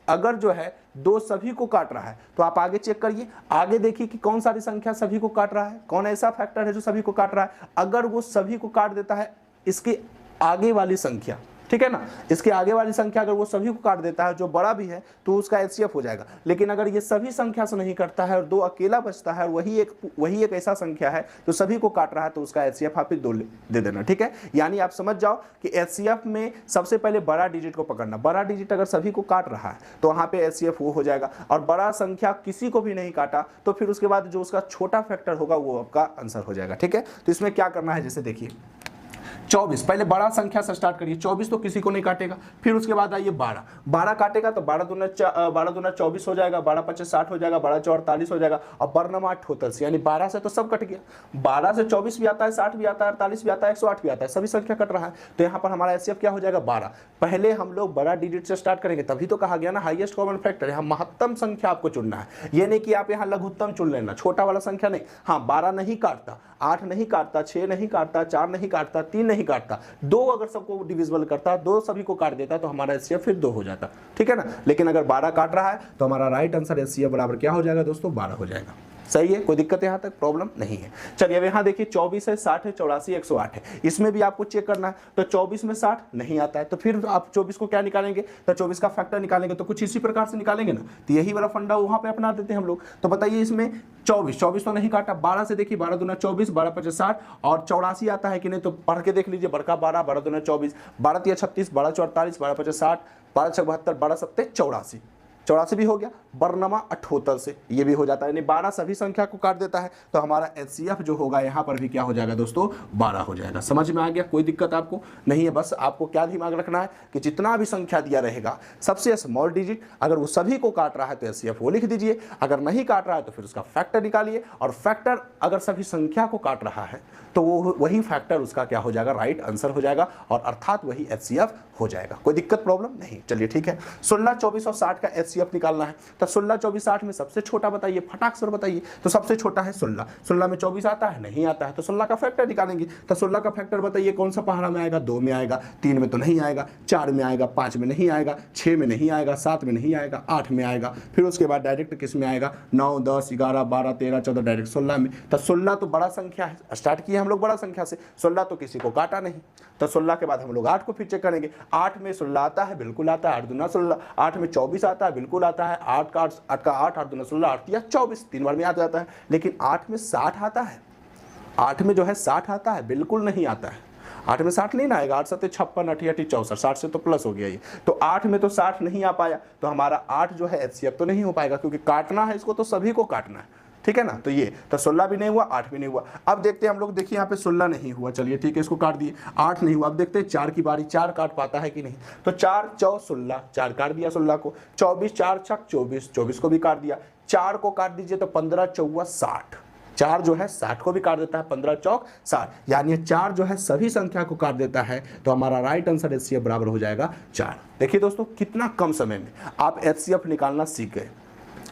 अगर जो है 2 सभी को काट रहा है तो आप आगे चेक करिए, आगे देखिए कि कौन सारी संख्या सभी को काट रहा है, कौन ऐसा फैक्टर है जो सभी को काट रहा है। अगर वो सभी को काट देता है इसके आगे वाली संख्या, ठीक है ना, इसके आगे वाली संख्या अगर वो सभी को काट देता है जो बड़ा भी है तो उसका एचसीएफ हो जाएगा। लेकिन अगर ये सभी संख्या से नहीं करता है और 2 अकेला बचता है और वही एक ऐसा संख्या है जो सभी को काट रहा है तो उसका एचसीएफ आप 2 दे देना, ठीक है। यानी आप समझ जाओ कि एचसीएफ में सबसे पहले बड़ा डिजिट को पकड़ना, बड़ा डिजिट अगर सभी को काट रहा है तो वहाँ पे एचसीएफ वो हो जाएगा, और बड़ा संख्या किसी को भी नहीं काटा तो फिर उसके बाद जो उसका छोटा फैक्टर होगा वो आपका आंसर हो जाएगा, ठीक है। तो इसमें क्या करना है, जैसे देखिए 24, पहले बड़ा संख्या से स्टार्ट करिए, 24 तो किसी को नहीं काटेगा, फिर उसके बाद आइए 12 काटेगा तो 12 दूना 24 हो जाएगा, 12 25 60 हो जाएगा, 12 4 48 हो जाएगा, और बर्नमा टोटल्स यानी 12 से तो सब कट गया, 12 से 24 भी आता है, 60 भी आता है, 48 भी आता है, 108 भी आता है, सभी संख्या कट रहा है, तो यहाँ पर हमारा एचसीएफ क्या हो जाएगा, 12। पहले हम लोग बड़ा डिजिट से स्टार्ट करेंगे, तभी तो कहा गया ना हाईएस्ट कॉमन फैक्टर, यहाँ महत्तम संख्या आपको चुनना है, ये नहीं कि आप यहाँ लघुत्तम चुन लेना, छोटा वाला संख्या नहीं। हाँ 12 नहीं काटता, 8 नहीं काटता, 6 नहीं काटता, 4 नहीं काटता, 3 नहीं काटता, 2 अगर सबको डिविजिबल करता, 2 सभी को काट देता तो हमारा एचसीएफ फिर 2 हो जाता, ठीक है ना। लेकिन अगर 12 काट रहा है तो हमारा राइट आंसर एचसीएफ बराबर क्या हो जाएगा दोस्तों, 12 हो जाएगा। सही है, कोई दिक्कत यहाँ तक प्रॉब्लम नहीं है। चलिए अब यहाँ देखिए 24 है, 60 है, 84 108 है, इसमें भी आपको चेक करना है। तो 24 में 60 नहीं आता है तो फिर आप 24 को क्या निकालेंगे, तो 24 का फैक्टर निकालेंगे, तो कुछ इसी प्रकार से निकालेंगे ना, तो यही वाला फंडा वहाँ पे अपना देते हैं हम लोग। तो बताइए इसमें 24 तो नहीं काटा, 12 से देखिए 12 दूना 24, 12 25 60, और 84 आता है कि नहीं, तो पढ़ के देख लीजिए, बड़का 12, 12 दूना 24, 12 3 36, 12 4 48, 12 25 60, 12 6 72, 12 7 84, 84 भी हो गया, बरनमा 78 से ये भी हो जाता है, यानी 12 सभी संख्या को काट देता है। तो हमारा एचसीएफ जो होगा यहाँ पर भी क्या हो जाएगा दोस्तों, 12 हो जाएगा। समझ में आ गया, कोई दिक्कत आपको नहीं है। बस आपको क्या दिमाग रखना है कि जितना भी संख्या दिया रहेगा सबसे स्मॉल डिजिट, अगर वो सभी को काट रहा है तो एचसीएफ वो लिख दीजिए, अगर नहीं काट रहा है तो फिर उसका फैक्टर निकालिए, और फैक्टर अगर सभी संख्या को काट रहा है तो वो वही फैक्टर उसका क्या हो जाएगा, राइट आंसर हो जाएगा, और अर्थात वही एचसीएफ हो जाएगा। कोई दिक्कत प्रॉब्लम नहीं। चलिए ठीक है, 16, 24 और 60 का एचसीएफ निकालना है। तो 16, 24, 60 में सबसे छोटा बताइए, फटाक से बताइए। तो सबसे छोटा है 16, 16 में 24 आता है, नहीं आता है, तो 16 का फैक्टर निकालेंगे। तो 16 का फैक्टर बताइए कौन सा पहाड़ा में आएगा, 2 में आएगा, 3 में तो नहीं आएगा, 4 में आएगा, 5 में नहीं आएगा, 6 में नहीं आएगा, 7 में नहीं आएगा, 8 में आएगा, फिर उसके बाद डायरेक्ट किस में आएगा, 9, 10, 11, 12, 13, 14 डायरेक्ट 16 में। तो 16 तो बड़ा संख्या है, स्टार्ट किए हम लोग बड़ा संख्या से, 16 तो किसी को काटा नहीं। तो 16 के बाद हम लोग 8 को फिर चेक करेंगे, 8 में 16 आता है, बिल्कुल आता है, 8 दूना 16, 8 में 24 आता है, बिल्कुल आता है, 8 का 8 दूना 16, 8 या 24, 3 बार में आ जाता है। लेकिन 8 में 60 आता है, 8 में जो है 60 आता है, बिल्कुल नहीं आता है। 8 में 60 नहीं ना आएगा, 8 7 56, 8 8 64, 60 से तो प्लस हो गया ये। तो 8 में तो 60 नहीं आ पाया, तो हमारा 8 जो है एचसीएफ तो नहीं हो पाएगा, क्योंकि काटना है इसको तो सभी को काटना है, ठीक है ना। तो ये तो 16 भी नहीं हुआ, 8 भी नहीं हुआ। अब देखते हैं हम लोग, देखिए यहाँ पे 16 नहीं हुआ, चलिए ठीक है इसको काट दिए, 8 नहीं हुआ। अब देखते हैं 4 की बारी, 4 काट पाता है कि नहीं। तो 4 4 16, 4 काट दिया 16 को, 24 4 छक 24, 24 को भी काट दिया, 4 को काट दीजिए तो 15 4 60, 4 जो है 60 को भी काट देता है, 15 चौक 60, यानी 4 जो है सभी संख्या को काट देता है। तो हमारा राइट आंसर एचसीएफ बराबर हो जाएगा 4। देखिए दोस्तों कितना कम समय में आप एचसीएफ निकालना सीख गए।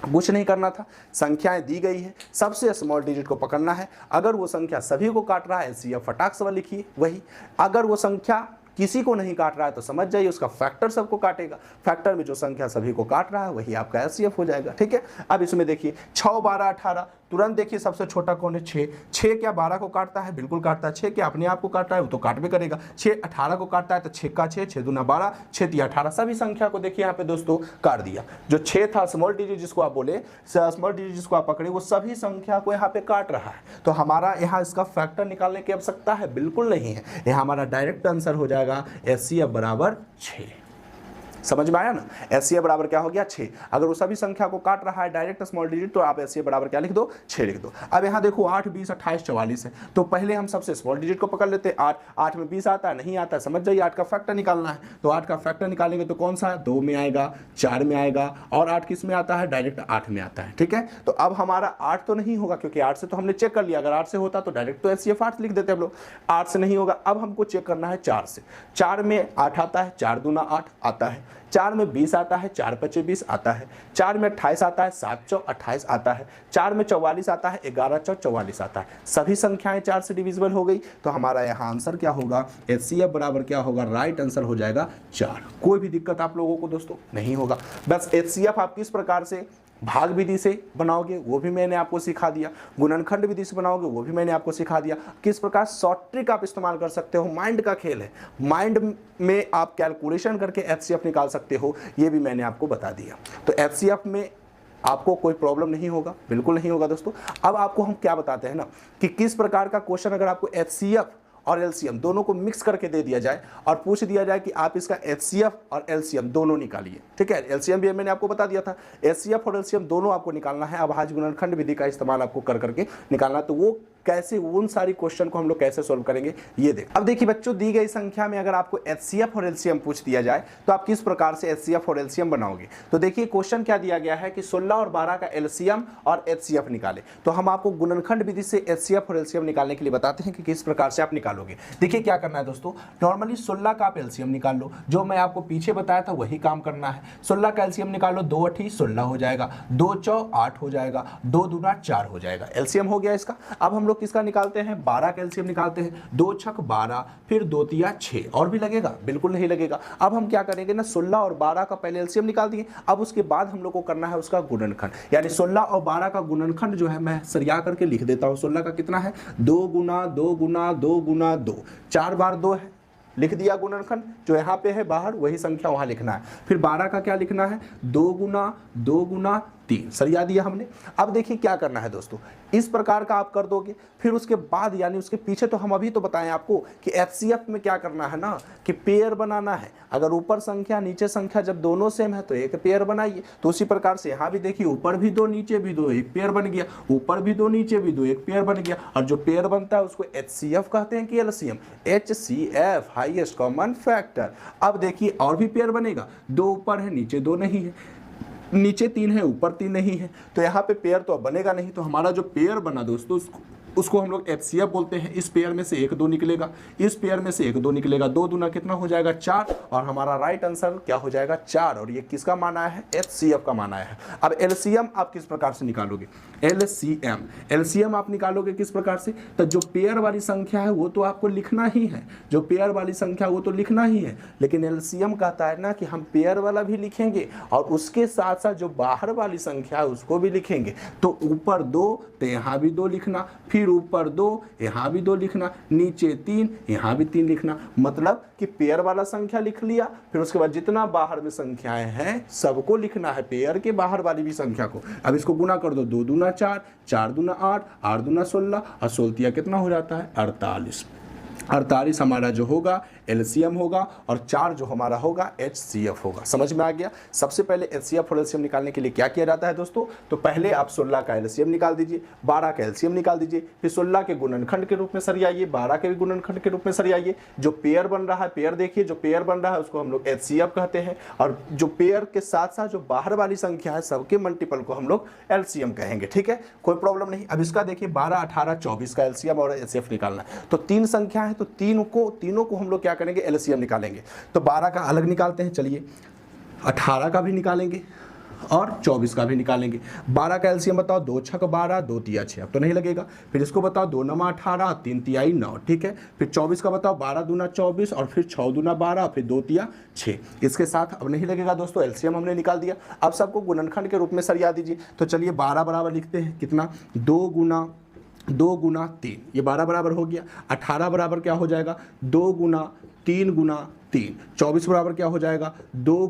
कुछ नहीं करना था, संख्याएं दी गई है, सबसे स्मॉल डिजिट को पकड़ना है। अगर वो संख्या सभी को काट रहा है एचसीएफ फटाक से लिखिए वही, अगर वो संख्या किसी को नहीं काट रहा है तो समझ जाइए उसका फैक्टर सबको काटेगा, फैक्टर में जो संख्या सभी को काट रहा है वही आपका एचसीएफ हो जाएगा, ठीक है। अब इसमें देखिए 6 12 18, तुरंत देखिए सबसे छोटा कौन है, 6। 6 क्या 12 को काटता है, बिल्कुल काटता है। 6 क्या अपने आप को काटता है, वो तो काट भी करेगा। 6 18 को काटता है, तो 6 का 6, 6 दूना 12, 6 तिया 18, सभी संख्या को देखिए यहाँ पे दोस्तों काट दिया। जो 6 था स्मॉल डिजिट जिसको आप बोले, स्मॉल डिजिट जिसको आप पकड़े, वो सभी संख्या को यहाँ पे काट रहा है। तो हमारा यहाँ इसका फैक्टर निकालने की आवश्यकता है बिल्कुल नहीं है, यहाँ हमारा डायरेक्ट आंसर हो जाएगा एचसीएफ बराबर 6। समझ में आया ना, एचसीएफ बराबर क्या हो गया 6। अगर वो सभी संख्या को काट रहा है डायरेक्ट स्मॉल डिजिट, तो आप एचसीएफ बराबर क्या लिख दो, 6 लिख दो। अब यहाँ देखो 8 20 28 44 है, तो पहले हम सबसे स्मॉल डिजिट को पकड़ लेते हैं। 8 में 20 आता है, नहीं आता है, समझ जाइए 8 का फैक्टर निकालना है। तो 8 का फैक्टर निकालेंगे तो कौन सा है, 2 में आएगा, 4 में आएगा, और 8 किस में आता है, डायरेक्ट 8 में आता है, ठीक है। तो अब हमारा 8 तो नहीं होगा, क्योंकि 8 से तो हमने चेक कर लिया, अगर 8 से होता तो डायरेक्ट तो एचसीएफ 8 लिख देते हम लोग। 8 से नहीं होगा, अब हमको चेक करना है 4 से। 4 में 8 आता है, 4 दूना 8 आता है, 4 में 20 आता है, 4 5 20 आता है, 4 में 28 आता है, 7 चौ 28 आता है, 4 में 44 आता है, 11 चौ 44 आता है। सभी संख्याएं 4 से डिविजिबल हो गई, तो हमारा यहाँ आंसर क्या होगा, एचसीएफ बराबर क्या होगा, राइट आंसर हो जाएगा 4। कोई भी दिक्कत आप लोगों को दोस्तों नहीं होगा। बस एचसीएफ आप किस प्रकार से भाग विधि से बनाओगे वो भी मैंने आपको सिखा दिया, गुणनखंड विधि से बनाओगे वो भी मैंने आपको सिखा दिया, किस प्रकार शॉर्ट ट्रिक आप इस्तेमाल कर सकते हो। माइंड का खेल है, माइंड में आप कैलकुलेशन करके एचसीएफ निकाल सकते हो, ये भी मैंने आपको बता दिया। तो एचसीएफ में आपको कोई प्रॉब्लम नहीं होगा, बिल्कुल नहीं होगा दोस्तों। अब आपको हम क्या बताते हैं ना कि किस प्रकार का क्वेश्चन अगर आपको एचसीएफ और एलसीएम दोनों को मिक्स करके दे दिया जाए और पूछ दिया जाए कि आप इसका एचसीएफ और एलसीएम दोनों निकालिए, ठीक है। एलसीएम भी मैंने आपको बता दिया था, एचसीएफ और एलसीएम दोनों आपको निकालना है। अब आज गुणनखंड विधि का इस्तेमाल आपको कर करके निकालना, तो वो कैसे, उन सारी क्वेश्चन को हम लोग कैसे सोल्व करेंगे ये देख। अब देखिए बच्चों, दी गई संख्या में अगर आपको एचसीएफ और एलसीएम पूछ दिया जाए तो आप किस प्रकार से एचसीएफ और एलसीएम बनाओगे। तो देखिए क्वेश्चन क्या दिया गया है कि 16 और 12 का एलसीएम और एचसीएफ निकाले। तो हम आपको गुणनखंड विधि से एचसीएफ और एलसीएम निकालने के लिए बताते हैं कि किस प्रकार से आप निकालोगे। देखिए क्या करना है दोस्तों, नॉर्मली 16 का आप एलसीएम निकाल लो, जो मैं आपको पीछे बताया था वही काम करना है। 16 का एलसीएम निकाल लो, 2 8 16 हो जाएगा, 2 चौ 8 हो जाएगा, 2 दूना 4 हो जाएगा, एलसीएम हो गया इसका। अब हम लोग किसका निकालते हैं, 12 का एलसीएम निकालते हैं। 2 छक 12, फिर 2 तिया 6, और भी लगेगा, बिल्कुल नहीं लगेगा। अब हम क्या करेंगे ना, 16 और 12 का पहले एलसीएम निकाल दिए, अब उसके बाद हम लोग को करना है उसका गुणनखंड, यानी 16 और 12 का गुणनखंड जो है मैं सरिया करके लिख देता हूं। 16 का कितना है, 2 गुना 2 गुना 2 गुना 2, 4 बार 2 है, लिख दिया गुणनखंड, जो यहाँ पे है बाहर वही संख्या वहाँ लिखना है। फिर 12 का क्या लिखना है, 2 गुना 3, सरिया दिया हमने। अब देखिए क्या करना है दोस्तों, इस प्रकार का आप कर दोगे। फिर उसके बाद यानी उसके पीछे तो हम अभी तो बताएं आपको कि एचसीएफ में क्या करना है ना, कि पेयर बनाना है। अगर ऊपर संख्या नीचे संख्या जब दोनों सेम है तो एक पेयर बनाइए। तो उसी प्रकार से यहाँ भी देखिए, ऊपर भी 2 नीचे भी 2, एक पेयर बन गया। ऊपर भी 2 नीचे भी 2, एक पेयर बन गया। और जो पेयर बनता है उसको एचसीएफ कहते हैं कि LCM, HCF highest common factor. अब देखिए और भी पेयर बनेगा, 2 ऊपर है नीचे 2 नहीं है, नीचे 3 है ऊपर 3 नहीं है, तो यहाँ पे पेयर तो अब बनेगा नहीं। तो हमारा जो पेयर बना दोस्तों उसको हम लोग एचसीएफ बोलते हैं। इस पेयर में से 1 2 निकलेगा, इस पेयर में से 1 2 निकलेगा, 2 दूना कितना हो जाएगा 4, और हमारा राइट आंसर क्या हो जाएगा 4। और ये किसका माना है, एचसीएफ का माना है। अब एलसीएम आप किस प्रकार से निकालोगे, एलसीएम आप निकालोगे किस प्रकार से, तो जो पेयर वाली संख्या है वो तो आपको लिखना ही है, जो पेयर वाली संख्या वो तो लिखना ही है, लेकिन एलसीएम कहता है ना कि हम पेयर वाला भी लिखेंगे और उसके साथ साथ जो बाहर वाली संख्या है उसको भी लिखेंगे। तो ऊपर 2 तो यहाँ भी 2 लिखना, फिर ऊपर 2 यहाँ भी 2 लिखना, नीचे 3 यहाँ भी 3 लिखना। मतलब कि पेयर वाला संख्या लिख लिया, फिर उसके बाद जितना बाहर में संख्याएं हैं सबको लिखना है, पेयर के बाहर वाली भी संख्या को। अब इसको गुना कर दो, 2 दूना 4, 4 दूना 8, 8 दूना 16 और 16 कितना हो जाता है 48। 48 हमारा जो होगा एलसीएम होगा और 4 जो हमारा होगा एचसीएफ होगा। समझ में आ गया। सबसे पहले एचसीएफ और एलसीएम निकालने के लिए क्या किया जाता है दोस्तों, तो पहले आप 16 का एलसीएम निकाल दीजिए, 12 का एलसीएम निकाल दीजिए, फिर 16 के गुणनखंड के रूप में सरियाइए, 12 के भी गुणनखंड के रूप में सरियाइए। जो पेयर बन रहा है, पेयर देखिए जो पेयर बन रहा है उसको हम लोग एचसीएफ कहते हैं, और जो पेयर के साथ साथ जो बाहर वाली संख्या है सबके मल्टीपल को हम लोग एलसीएम कहेंगे। ठीक है, कोई प्रॉब्लम नहीं। अब इसका देखिए 12 18 24 का एलसीएम और एचसीएफ निकालना है। तो 3 संख्या है तो तीनों को हम लोग क्या करेंगे, एलसीएम निकालेंगे। तो 12 का अलग निकालते हैं, चलिए 18 का भी निकालेंगे और 24 का भी निकालेंगे। 12 का एलसीएम बताओ, 2 छक 12, 2 तिया 6, अब तो नहीं लगेगा। फिर इसको बताओ 2 नमा 18, 3 तियाई 9, ठीक है। फिर 24 का बताओ, 12 दूना 24 और फिर 6 दूना 12, फिर 2 तिया 6। इसके साथ अब नहीं लगेगा दोस्तों, एलसीएम हमने निकाल दिया। अब सबको गुणनखंड के रूप में सरिया दीजिए। तो चलिए 12 बराबर लिखते हैं कितना, 2 गुना 3, ये 12 बराबर हो गया। 18 बराबर क्या हो जाएगा, 2 गुना 3। 24 बराबर क्या हो जाएगा, 2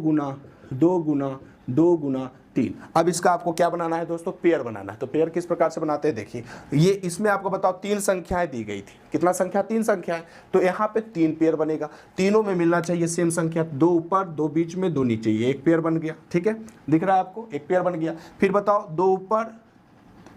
गुना 3। अब इसका आपको क्या बनाना है दोस्तों, पेयर बनाना है। तो पेयर किस प्रकार से बनाते हैं देखिए, ये इसमें आपको बताओ 3 संख्याएं दी गई थी, कितना संख्या 3 संख्याएं, तो यहाँ पे 3 पेयर बनेगा। तीनों में मिलना चाहिए सेम संख्या, 2 ऊपर 2 बीच में 2 नीचे, ये एक पेयर बन गया। ठीक है, दिख रहा है आपको, एक पेयर बन गया। फिर बताओ 2 ऊपर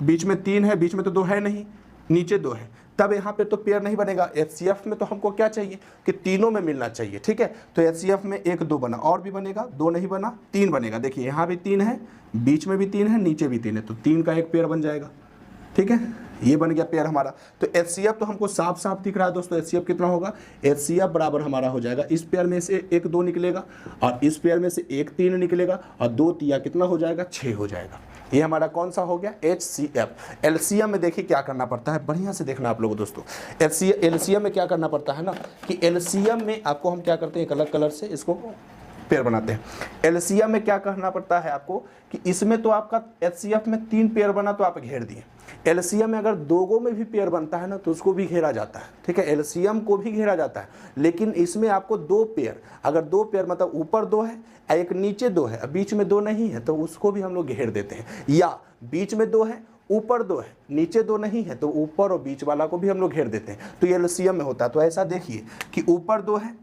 बीच में 3 है, बीच में तो 2 है नहीं, नीचे 2 है, तब यहाँ पे तो पेयर नहीं बनेगा। एचसीएफ में तो हमको क्या चाहिए कि तीनों में मिलना चाहिए। ठीक है, तो एचसीएफ में 1 2 बना, और भी बनेगा, 2 नहीं बना 3 बनेगा। देखिए यहाँ भी 3 है, बीच में भी 3 है, नीचे भी 3 है, तो 3 का एक पेयर बन जाएगा। ठीक है, ये बन गया पेयर हमारा। तो एचसीएफ तो हमको साफ साफ दिख रहा है दोस्तों। एचसीएफ कितना होगा, एचसीएफ बराबर हमारा हो जाएगा, इस पेयर में से 1 2 निकलेगा और इस पेयर में से 1 3 निकलेगा और 2 तिया कितना हो जाएगा 6 हो जाएगा। ये हमारा कौन सा हो गया, एचसीएफ। एलसीएम में देखिए क्या करना पड़ता है, बढ़िया से देखना आप लोगों दोस्तों। एलसीएम में क्या करना पड़ता है ना, कि एलसीएम में आपको हम क्या करते हैं, एक अलग कलर से इसको पेयर बनाते हैं। एलसीएम में क्या करना पड़ता है आपको, कि इसमें तो आपका एचसीएफ में 3 पेयर बना तो आप घेर दिए। एलसीएम में अगर 2 में भी पेयर बनता है ना तो उसको भी घेरा जाता है। ठीक है, एलसीएम को भी घेरा जाता है, लेकिन इसमें आपको 2 पेयर, अगर 2 पेयर मतलब ऊपर 2 है, एक नीचे 2 है, बीच में 2 नहीं है, तो उसको भी हम लोग घेर देते हैं। या बीच में 2 है, ऊपर 2 है, नीचे 2 नहीं है, तो ऊपर और बीच वाला को भी हम लोग घेर देते हैं। तो ये एलसीएम में होता है। तो ऐसा देखिए कि ऊपर 2 है,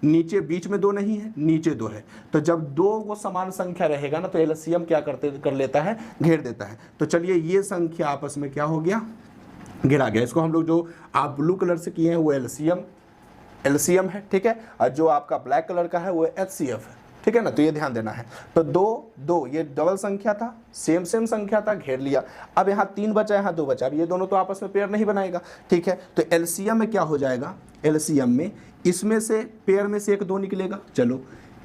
नीचे बीच में 2 नहीं है, नीचे 2 है, तो जब 2 वो समान संख्या रहेगा ना तो एलसीएम क्या कर लेता है, घेर देता है। तो चलिए ये संख्या आपस में क्या हो गया, घेरा गया। इसको हम लोग जो आप ब्लू कलर से किए हैं वो एलसीएम है। ठीक है, और जो आपका ब्लैक कलर का है वो एचसीएफ है। ठीक है ना, तो ये ध्यान देना है। तो 2 ये डबल संख्या था, सेम संख्या था, घेर लिया। अब यहाँ 3 बचा, यहाँ 2 बचा, अब ये दोनों तो आपस में पेयर नहीं बनाएगा। ठीक है, तो एलसीएम में क्या हो जाएगा, एलसीएम में इसमें से पेयर में से 1 2 निकलेगा। चलो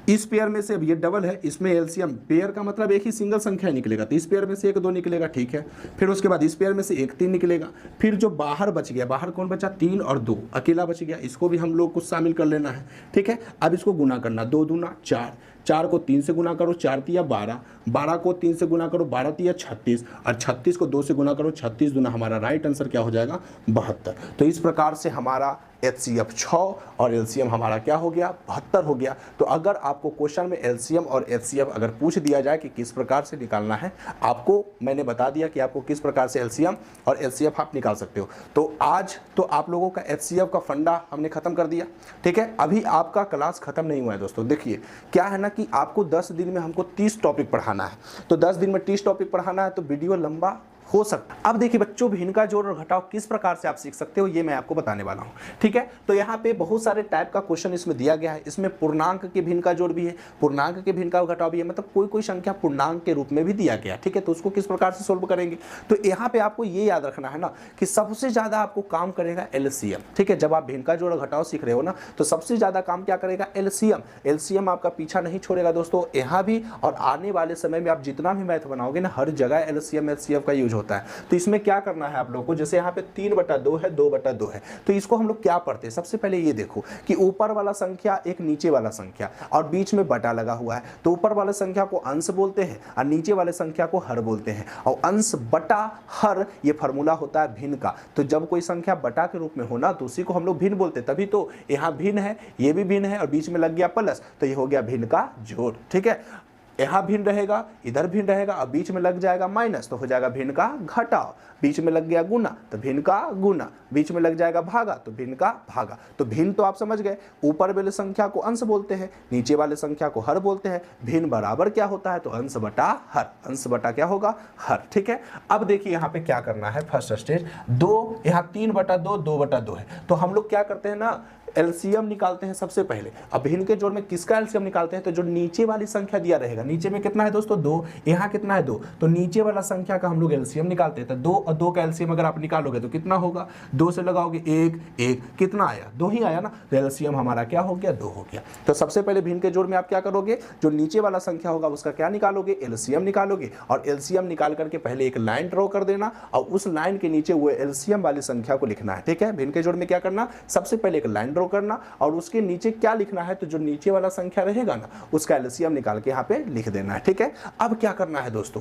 इस पेयर में से, अब ये डबल है, इसमें एलसीएम पेयर का मतलब एक ही सिंगल संख्या निकलेगा, तो इस पेयर में से 1 2 निकलेगा। ठीक है, फिर उसके बाद इस पेयर में से 1 3 निकलेगा। फिर जो बाहर बच गया, बाहर कौन बचा, 3 और 2 अकेला बच गया, इसको भी हम लोग कुछ शामिल कर लेना है। ठीक है, अब इसको गुना करना, 2 दूना 4, 4 को 3 से गुना करो, 4 तिया 12, 12 को 3 से गुना करो, 12 तिया 36 और 36 को 2 से गुना करो, 36 दूना हमारा राइट आंसर क्या हो जाएगा 72। तो इस प्रकार से हमारा HCF 6 और LCM हमारा क्या हो गया 72 हो गया। तो अगर आपको क्वेश्चन में LCM और HCF अगर पूछ दिया जाए कि किस प्रकार से निकालना है, आपको मैंने बता दिया कि आपको किस प्रकार से LCM और HCF आप निकाल सकते हो। तो आज तो आप लोगों का HCF का फंडा हमने खत्म कर दिया, ठीक है। अभी आपका क्लास खत्म नहीं हुआ है दोस्तों। देखिए क्या है ना कि आपको 10 दिन में हमको 30 टॉपिक पढ़ाना है, तो 10 दिन में 30 टॉपिक पढ़ाना है तो वीडियो लंबा हो सकता है। अब देखिए बच्चों, भिन्न का जोड़ और घटाव किस प्रकार से आप सीख सकते हो ये मैं आपको बताने वाला हूं, ठीक है। तो यहाँ पे बहुत सारे टाइप का क्वेश्चन इसमें दिया गया है। इसमें पूर्णांक के भिन्न का जोड़ भी है, पूर्णांक के भिन्न का घटाव भी है, मतलब कोई कोई संख्या पूर्णांक के रूप में भी दिया गया, ठीक है। तो उसको किस प्रकार से सोल्व करेंगे, तो यहाँ पे आपको ये याद रखना है ना कि सबसे ज्यादा आपको काम करेगा LCM, ठीक है। जब आप भिन्न का जोड़ और घटाव सीख रहे हो ना तो सबसे ज्यादा काम क्या करेगा LCM। LCM आपका पीछा नहीं छोड़ेगा दोस्तों, यहाँ भी और आने वाले समय में आप जितना भी मैथ बनाओगे ना हर जगह LCM HCF का यूज होता है। तो इसमें क्या करना है आप लोगों को, जैसे यहाँ पे 3/2 है, 2/2 है, तो इसको हम लोग क्या पढ़ते हैं, सबसे पहले ये देखो कि ऊपर वाला संख्या एक नीचे वाला संख्या और बीच में बटा लगा हुआ है, तो ऊपर वाले संख्या को अंश बोलते हैं और नीचे वाले संख्या को हर बोलते हैं। और अंश बटा हर ये फार्मूला होता है भिन्न का। तो जब कोई संख्या बटा के रूप में हो ना तो उसी को हम लोग भिन्न बोलते हैं, तभी तो यहाँ भिन्न है, ये भी भिन्न है और बीच में लग गया प्लस, तो ये हो गया भिन्न का जोड़, ठीक है। यहाँ भिन्न रहेगा, इधर भिन्न रहेगा और बीच में लग जाएगा माइनस, तो हो जाएगा भिन्न का घटाव। बीच में लग गया गुना तो भिन्न का गुना, बीच में लग जाएगा भागा तो भिन्न का भागा। तो भिन्न तो आप समझ गए, ऊपर वाले संख्या को अंश बोलते हैं, नीचे वाले संख्या को हर बोलते हैं। भिन्न बराबर क्या होता है, तो अंश बटा हर, अंश बटा क्या होगा हर, ठीक है। अब देखिए यहाँ पे क्या करना है, फर्स्ट स्टेज 2, यहाँ 3/2 2/2 है, तो हम लोग क्या करते हैं ना LCM निकालते हैं सबसे पहले। अब भिन्न के जोड़ में किसका LCM निकालते हैं, तो जो नीचे वाली संख्या दिया रहेगा, नीचे में कितना है दोस्तों 2, यहाँ कितना है 2, तो नीचे वाला संख्या का हम लोग LCM निकालते हैं। तो 2 और 2 का LCM अगर आप निकालोगे तो कितना होगा, 2 से लगाओगे 1 1, कितना आया 2 ही आया ना, तो LCM हमारा क्या हो गया 2 हो गया। तो सबसे पहले भिन्न के जोड़ में आप क्या करोगे, जो नीचे वाला संख्या होगा उसका क्या निकालोगे, LCM निकालोगे। और LCM निकाल करके पहले एक लाइन ड्रॉ कर देना और उस लाइन के नीचे वो LCM वाली संख्या को लिखना है, ठीक है। भिन्न के जोड़ में क्या करना, सबसे पहले एक लाइन ड्रॉ करना और उसके नीचे क्या लिखना है, तो जो नीचे वाला संख्या रहेगा ना उसका LCM निकाल के यहाँ पे लिख देना है, ठीक है। अब क्या करना है दोस्तों,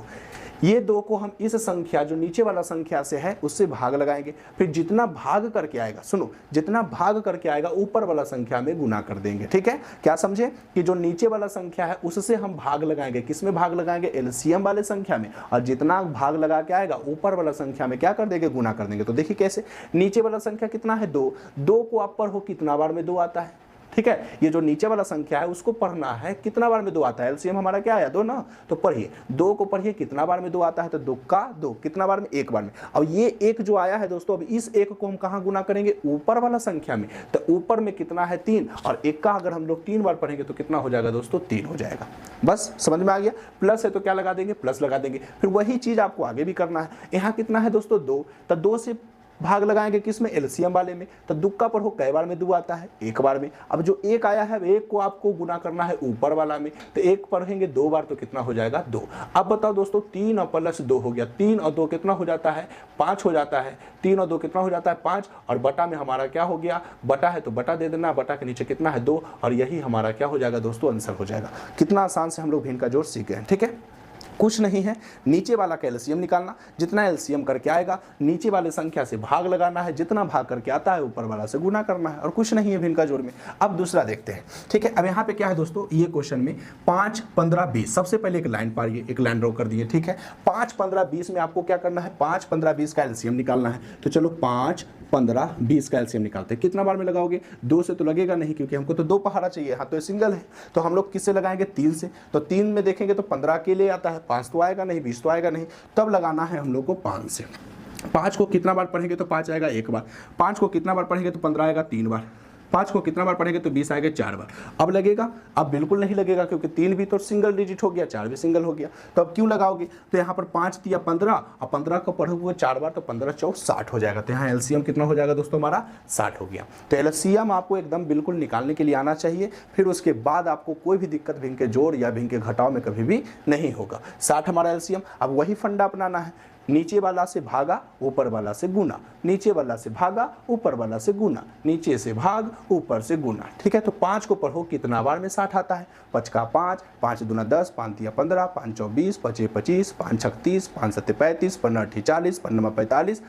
ये 2 को हम इस संख्या जो नीचे वाला संख्या से है उससे भाग लगाएंगे, फिर जितना भाग करके आएगा, सुनो, जितना भाग करके आएगा ऊपर वाला संख्या में गुना कर देंगे, ठीक है। क्या समझे कि जो नीचे वाला संख्या है उससे हम भाग लगाएंगे, किसमें भाग लगाएंगे, LCM वाले संख्या में, और जितना भाग लगा के आएगा ऊपर वाला संख्या में क्या कर देंगे, गुना कर देंगे। तो देखिए कैसे, नीचे वाला संख्या कितना है 2, 2 को आप पढ़ो कितना बार में 2 आता है, ठीक है। ये जो नीचे वाला संख्या है उसको पढ़ना है कितना बार में 2 आता है, LCM हमारा क्या आया 2 ना, तो पढ़िए 2 को पढ़िए कितना बार में 2 आता है, तो 2 का 2, कितना बार में, 1 बार में। अब ये 1 जो आया है दोस्तों, अब इस 1 को हम कहाँ गुना करेंगे, ऊपर वाला संख्या में, तो ऊपर में कितना है 3, और 1 का अगर हम लोग 3 बार पढ़ेंगे तो कितना हो जाएगा दोस्तों 3 हो जाएगा। बस समझ में आ गया, प्लस है तो क्या लगा देंगे, प्लस लगा देंगे। फिर वही चीज आपको आगे भी करना है। यहाँ कितना है दोस्तों 2, तो 2 से भाग लगाएंगे किस में, LCM वाले में, तो दुक्का पर हो कई बार में 2 आता है, 1 बार में। अब जो 1 आया है 1 को आपको गुना करना है ऊपर वाला में, तो 1 पढ़ेंगे 2 बार तो कितना हो जाएगा 2। अब बताओ दोस्तों 3 और प्लस 2 हो गया, 3 और 2 कितना हो जाता है 5 हो जाता है, 3 और 2 कितना हो जाता है 5, और बटा में हमारा क्या हो गया, बटा है तो बटा दे देना, बटा के नीचे कितना है 2, और यही हमारा क्या हो जाएगा दोस्तों आंसर हो जाएगा। कितना आसान से हम लोग भिन्न का जोड़ सीख गए, ठीक है। कुछ नहीं है, नीचे वाला का LCM निकालना, जितना LCM करके आएगा नीचे वाले संख्या से भाग लगाना है, जितना भाग करके आता है ऊपर वाला से गुना करना है, और कुछ नहीं है भिन्न का जोड़ में। अब दूसरा देखते हैं, ठीक है। अब यहाँ पे क्या है दोस्तों, ये क्वेश्चन में 5 15 20, सबसे पहले एक लाइन पारिए, एक लाइन ड्रॉ कर दिए, ठीक है। 5 15 20 में आपको क्या करना है, 5 15 20 का LCM निकालना है। तो चलो 5 15 20 का LCM निकालते हैं। कितना बार में लगाओगे, 2 से तो लगेगा नहीं क्योंकि हमको तो 2 पहाड़ा चाहिए, यहाँ तो ये सिंगल है, तो हम लोग किससे लगाएंगे 3 से। तो 3 में देखेंगे तो 15 के लिए आता है, 5 तो आएगा नहीं, 20 तो आएगा नहीं, तब लगाना है हम लोग को 5 से। 5 को कितना बार पढ़ेंगे तो 5 आएगा 1 बार, 5 को कितना बार पढ़ेंगे तो 15 आएगा 3 बार, 5 को कितना बार पढ़ेंगे तो 20 आएगा 4 बार। अब लगेगा, अब बिल्कुल नहीं लगेगा क्योंकि 3 भी तो सिंगल डिजिट हो गया, 4 भी सिंगल हो गया, तो अब क्यों लगाओगे, तो यहाँ पर 5 दिया 15 और 15 को पढ़ोगे 4 बार तो 15 4 60 हो जाएगा। तो यहाँ LCM कितना हो जाएगा दोस्तों हमारा 60 हो गया। तो LCM आपको एकदम बिल्कुल निकालने के लिए आना चाहिए, फिर उसके बाद आपको कोई भी दिक्कत भिन्न के जोड़ या भिन्न के घटाव में कभी भी नहीं होगा। 60 हमारा LCM। अब वही फंडा अपनाना है, नीचे वाला से भागा ऊपर वाला से गुना, नीचे वाला से भागा ऊपर वाला से गुना, नीचे से भाग ऊपर से गुना, ठीक है। तो 5 को पढ़ो कितना बार में 60 आता है, 5 का 5, 5 दूना 10, 5 तिया 15, 5 चौ 20, 5 25, 5 36, 5 7 35, 5 8 40, 5 9 45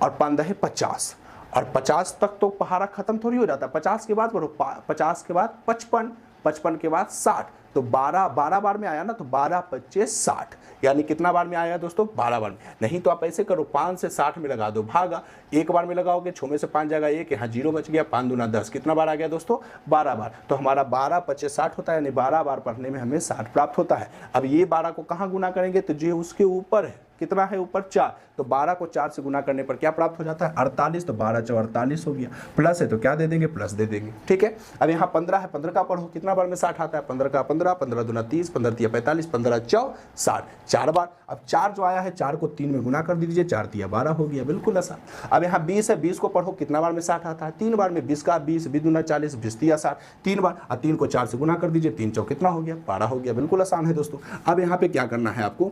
और 5 10 50। और 50 तक तो पहाड़ा खत्म थोड़ी हो जाता, 50 के बाद पढ़ो, 50 के बाद 55, 55 के बाद 60, तो 12 बार में आया ना, तो 12 25 60, यानी कितना बार में आया दोस्तों, 12 बार में। नहीं तो आप ऐसे करो, 5 से 60 में लगा दो, भागा, एक बार में लगाओगे 6 में से 5 जाएगा 1, यहाँ 0 बच गया, 5 दूना 10, कितना बार आ गया दोस्तों, 12 बार। तो हमारा 12 25 60 होता है, यानी 12 बार पढ़ने में हमें 60 प्राप्त होता है। अब ये 12 को कहाँ गुना करेंगे, तो जो उसके ऊपर है, कितना है ऊपर 4, तो 12 को 4 से गुना करने पर क्या प्राप्त हो जाता है, 48, तो 12 4 48 हो गया, प्लस है तो क्या दे देंगे, प्लस दे देंगे, ठीक है। अब यहाँ 15 है, 15 का पढ़ो, कितना बार में 60 आता है, 15 का 15, 15 दूना 30, 15 तिया 45, 15 4 60, 4 बार। अब 4 जो आया है, 4 को 3 में गुना कर दीजिए, 4 तिया 12 हो गया, बिल्कुल आसान। अब यहाँ 20 है, 20 को पढ़ो, कितना बार में 60 आता है, 3 बार में, 20 का 20, 20 दूना 40, 20 तिया 60, 3 बार। अब 3 को 4 से गुना कर दीजिए, 3 4 कितना हो गया, 12 हो गया, बिल्कुल आसान है दोस्तों। अब यहाँ पे क्या करना है आपको,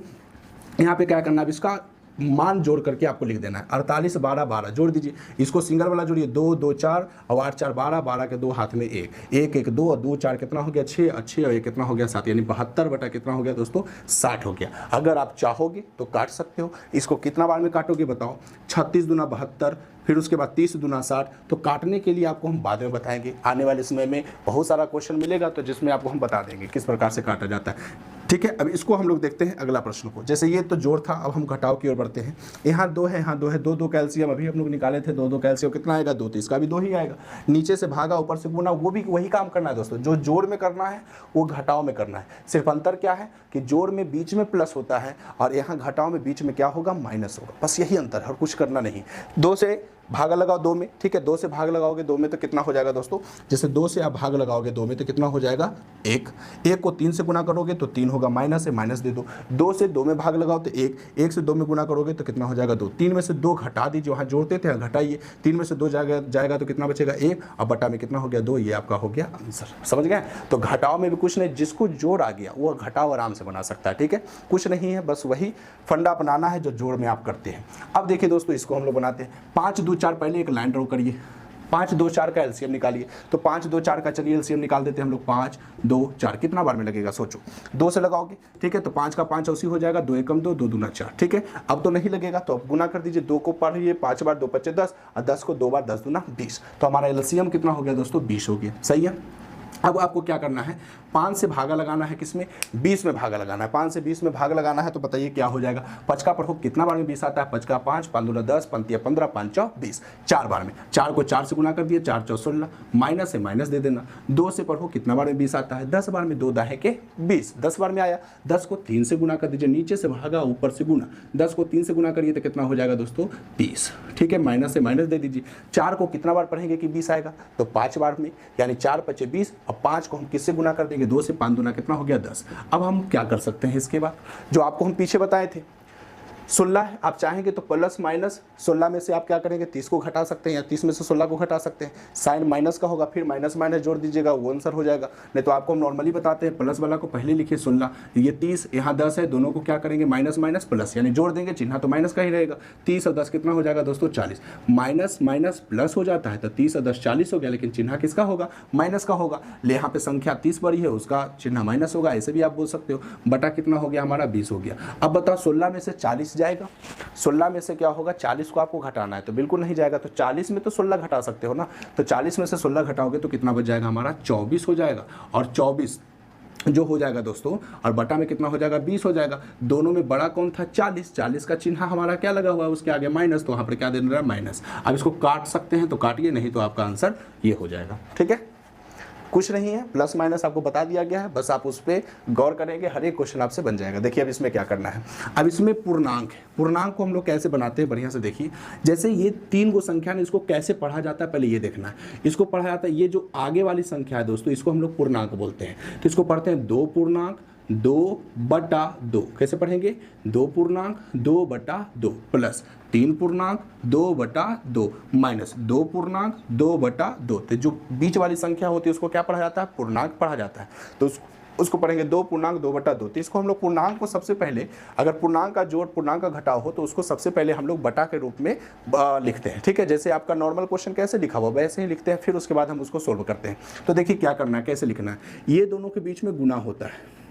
यहाँ पे क्या करना है, इसका मान जोड़ करके आपको लिख देना है, 48 12 12 जोड़ दीजिए, इसको सिंगल वाला जोड़िए, 2 2 4 और 8 4 12, 12 के 2 हाथ में 1 1 1 2 और 2 4 कितना हो गया, 6 और 6 और 1 कितना हो गया, 7, यानी 72 बटा कितना हो गया दोस्तों, 60 हो गया। अगर आप चाहोगे तो काट सकते हो, इसको कितना बार में काटोगे बताओ, 36 दूना 72, फिर उसके बाद 30 दूना 60। तो काटने के लिए आपको हम बाद में बताएंगे, आने वाले समय में बहुत सारा क्वेश्चन मिलेगा, तो जिसमें आपको हम बता देंगे किस प्रकार से काटा जाता है, ठीक है। अब इसको हम लोग देखते हैं अगला प्रश्न को। जैसे ये तो जोड़ था, अब हम घटाव की ओर बढ़ते हैं। यहाँ 2 है, यहाँ 2 है, 2 2 कैल्शियम अभी हम लोग निकाले थे, 2 2 कैल्शियम कितना आएगा, 2, तो इसका भी 2 ही आएगा। नीचे से भागा, ऊपर से गुना, वो भी वही काम करना है दोस्तों, जो जोड़ में करना है वो घटाव में करना है। सिर्फ अंतर क्या है कि जोड़ में बीच में प्लस होता है और यहाँ घटाव में बीच में क्या होगा, माइनस होगा, बस यही अंतर है और कुछ करना नहीं। 2 से भागा लगाओ 2 में, ठीक है, 2 से भाग लगाओगे 2 में तो कितना हो जाएगा दोस्तों, जैसे 2 से आप भाग लगाओगे 2 में तो कितना हो जाएगा, 1 1 को 3 से गुना करोगे तो 3 होगा, माइनस है माइनस दे दो। 2 से 2 में भाग लगाओ तो 1 1 से 2 में गुना करोगे तो कितना हो जाएगा, 2 3 में से 2 घटा दीजिए, वहाँ जोड़ते थे घटाइए, 3 में से 2 जाएगा तो कितना बचेगा, 1 और बटा में कितना हो गया, 2, ये आपका हो गया आंसर। समझ गए। तो घटाव में भी कुछ नहीं, जिसको जोड़ आ गया वो घटाव आराम से बना सकता है, ठीक है, कुछ नहीं है, बस वही फंडा बनाना है जो जोड़ में आप करते हैं। अब देखिए दोस्तों, इसको हम लोग बनाते हैं 5 2 4, पहले एक लाइन ड्रॉ करिए, 5 2 4 का एलसीएम निकालिए, तो 5 2 4 का चलिए एलसीएम निकाल देते हैं हम लोग, 5 2 4 कितना बार में लगेगा सोचो, 2 से लगाओगे, ठीक है, तो 5 का 5 80 हो जाएगा, 2 एकम 2 2 दूना 4, ठीक है। अब तो नहीं लगेगा तो अब गुना कर दीजिए, 2 को पढ़िए 5 बार, 2 5 10 और 10 को 2 बार, 10 दूना 20, तो हमारा एलसीएम कितना हो गया दोस्तों, 20 हो गया, सही है। अब आपको क्या करना है, 5 से भागा लगाना है, किसमें, 20 में भागा लगाना है, 5 से 20 में भाग लगाना है, तो बताइए क्या हो जाएगा, 5 का पढ़ो, कितना बार में 20 आता है, 5 का 5 5 दूना 10 5 15 5 4 20, 4 बार में, 4 को 4 से गुना कर दिए, 4 4 16, माइनस है माइनस दे देना। 2 से पढ़ो, कितना बार में 20 आता है, 10 बार में, 2 दाहे के 20, 10 बार में आया, 10 को 3 से गुना कर दीजिए, नीचे से भागा ऊपर से गुना, 10 को 3 से गुना करिए तो कितना हो जाएगा दोस्तों, 20, ठीक है, माइनस से माइनस दे दीजिए। 4 को कितना बार पढ़ेंगे कि 20 आएगा, तो 5 बार में, यानी 4 5 20 और 5 को हम किससे गुना कर देंगे, 2 से, 5 दूना कितना हो गया 10। अब हम क्या कर सकते हैं इसके बाद, जो आपको हम पीछे बताए थे 16 है, आप चाहेंगे तो प्लस माइनस 16 में से आप क्या करेंगे, 30 को घटा सकते हैं या 30 में से 16 को घटा सकते हैं, साइन माइनस का होगा, फिर माइनस माइनस जोड़ दीजिएगा, वो आंसर हो जाएगा। नहीं तो आपको हम नॉर्मली बताते हैं, प्लस वाला को पहले लिखिए 16, ये 30, यहाँ 10 है, दोनों को क्या करेंगे, माइनस माइनस प्लस, यानी जोड़ देंगे, चिन्ह तो माइनस का ही रहेगा, 30 और 10 कितना हो जाएगा दोस्तों, 40, माइनस माइनस प्लस हो जाता है, तो 30 और 10 40 हो गया, लेकिन चिन्ह किसका होगा, माइनस का होगा, ले यहाँ पे संख्या 30 बड़ी है, उसका चिन्ह माइनस होगा, ऐसे भी आप बोल सकते हो। बटा कितना हो गया हमारा, 20 हो गया। अब बताओ 16 में से 40 जाएगा, 16 में से क्या होगा, 40 को आपको घटाना है, तो बिल्कुल नहीं जाएगा, तो 40 में तो 16 घटा सकते हो ना, तो 40 में से 16 घटाओगे तो कितना बच जाएगा हमारा, 24 हो जाएगा, और 24 जो हो जाएगा दोस्तों, और बटा में कितना हो जाएगा, 20 हो जाएगा। दोनों में बड़ा कौन था, 40, 40 का चिन्ह हमारा क्या लगा हुआ है, उसके आगे माइनस, तो वहाँ पर क्या देना रहा है, माइनस। अब इसको काट सकते हैं तो काटिए, नहीं तो आपका आंसर ये हो जाएगा, ठीक है, कुछ नहीं है, प्लस माइनस आपको बता दिया गया है, बस आप उस पर गौर करेंगे, हर एक क्वेश्चन आपसे बन जाएगा। देखिए अब इसमें क्या करना है, अब इसमें पूर्णांक है, पूर्णांक को हम लोग कैसे बनाते हैं, बढ़िया से देखिए। जैसे ये 3 गो संख्या है, इसको कैसे पढ़ा जाता है पहले ये देखना है। इसको पढ़ा जाता है, ये जो आगे वाली संख्या है दोस्तों, इसको हम लोग पूर्णांक बोलते हैं। तो इसको पढ़ते हैं 2 पूर्णांक 2 बटा 2, कैसे पढ़ेंगे, 2 पूर्णांक 2 बटा 2 प्लस 3 पूर्णांक 2 बटा 2 माइनस 2 पूर्णांक 2 बटा 2। तो जो बीच वाली संख्या होती है उसको क्या पढ़ा जाता है, पूर्णांक पढ़ा जाता है। तो उसको पढ़ेंगे 2 पूर्णांक 2 बटा 2। तो इसको हम लोग पूर्णांक को सबसे पहले, अगर पूर्णांक का जोड़ पूर्णांक का घटाव हो तो उसको सबसे पहले हम लोग बटा के रूप में लिखते हैं, ठीक है। जैसे आपका नॉर्मल क्वेश्चन कैसे लिखा हुआ वैसे ही लिखते हैं, फिर उसके बाद हम उसको सोल्व करते हैं। तो देखिए क्या करना है, कैसे लिखना है, ये दोनों के बीच में गुना होता है,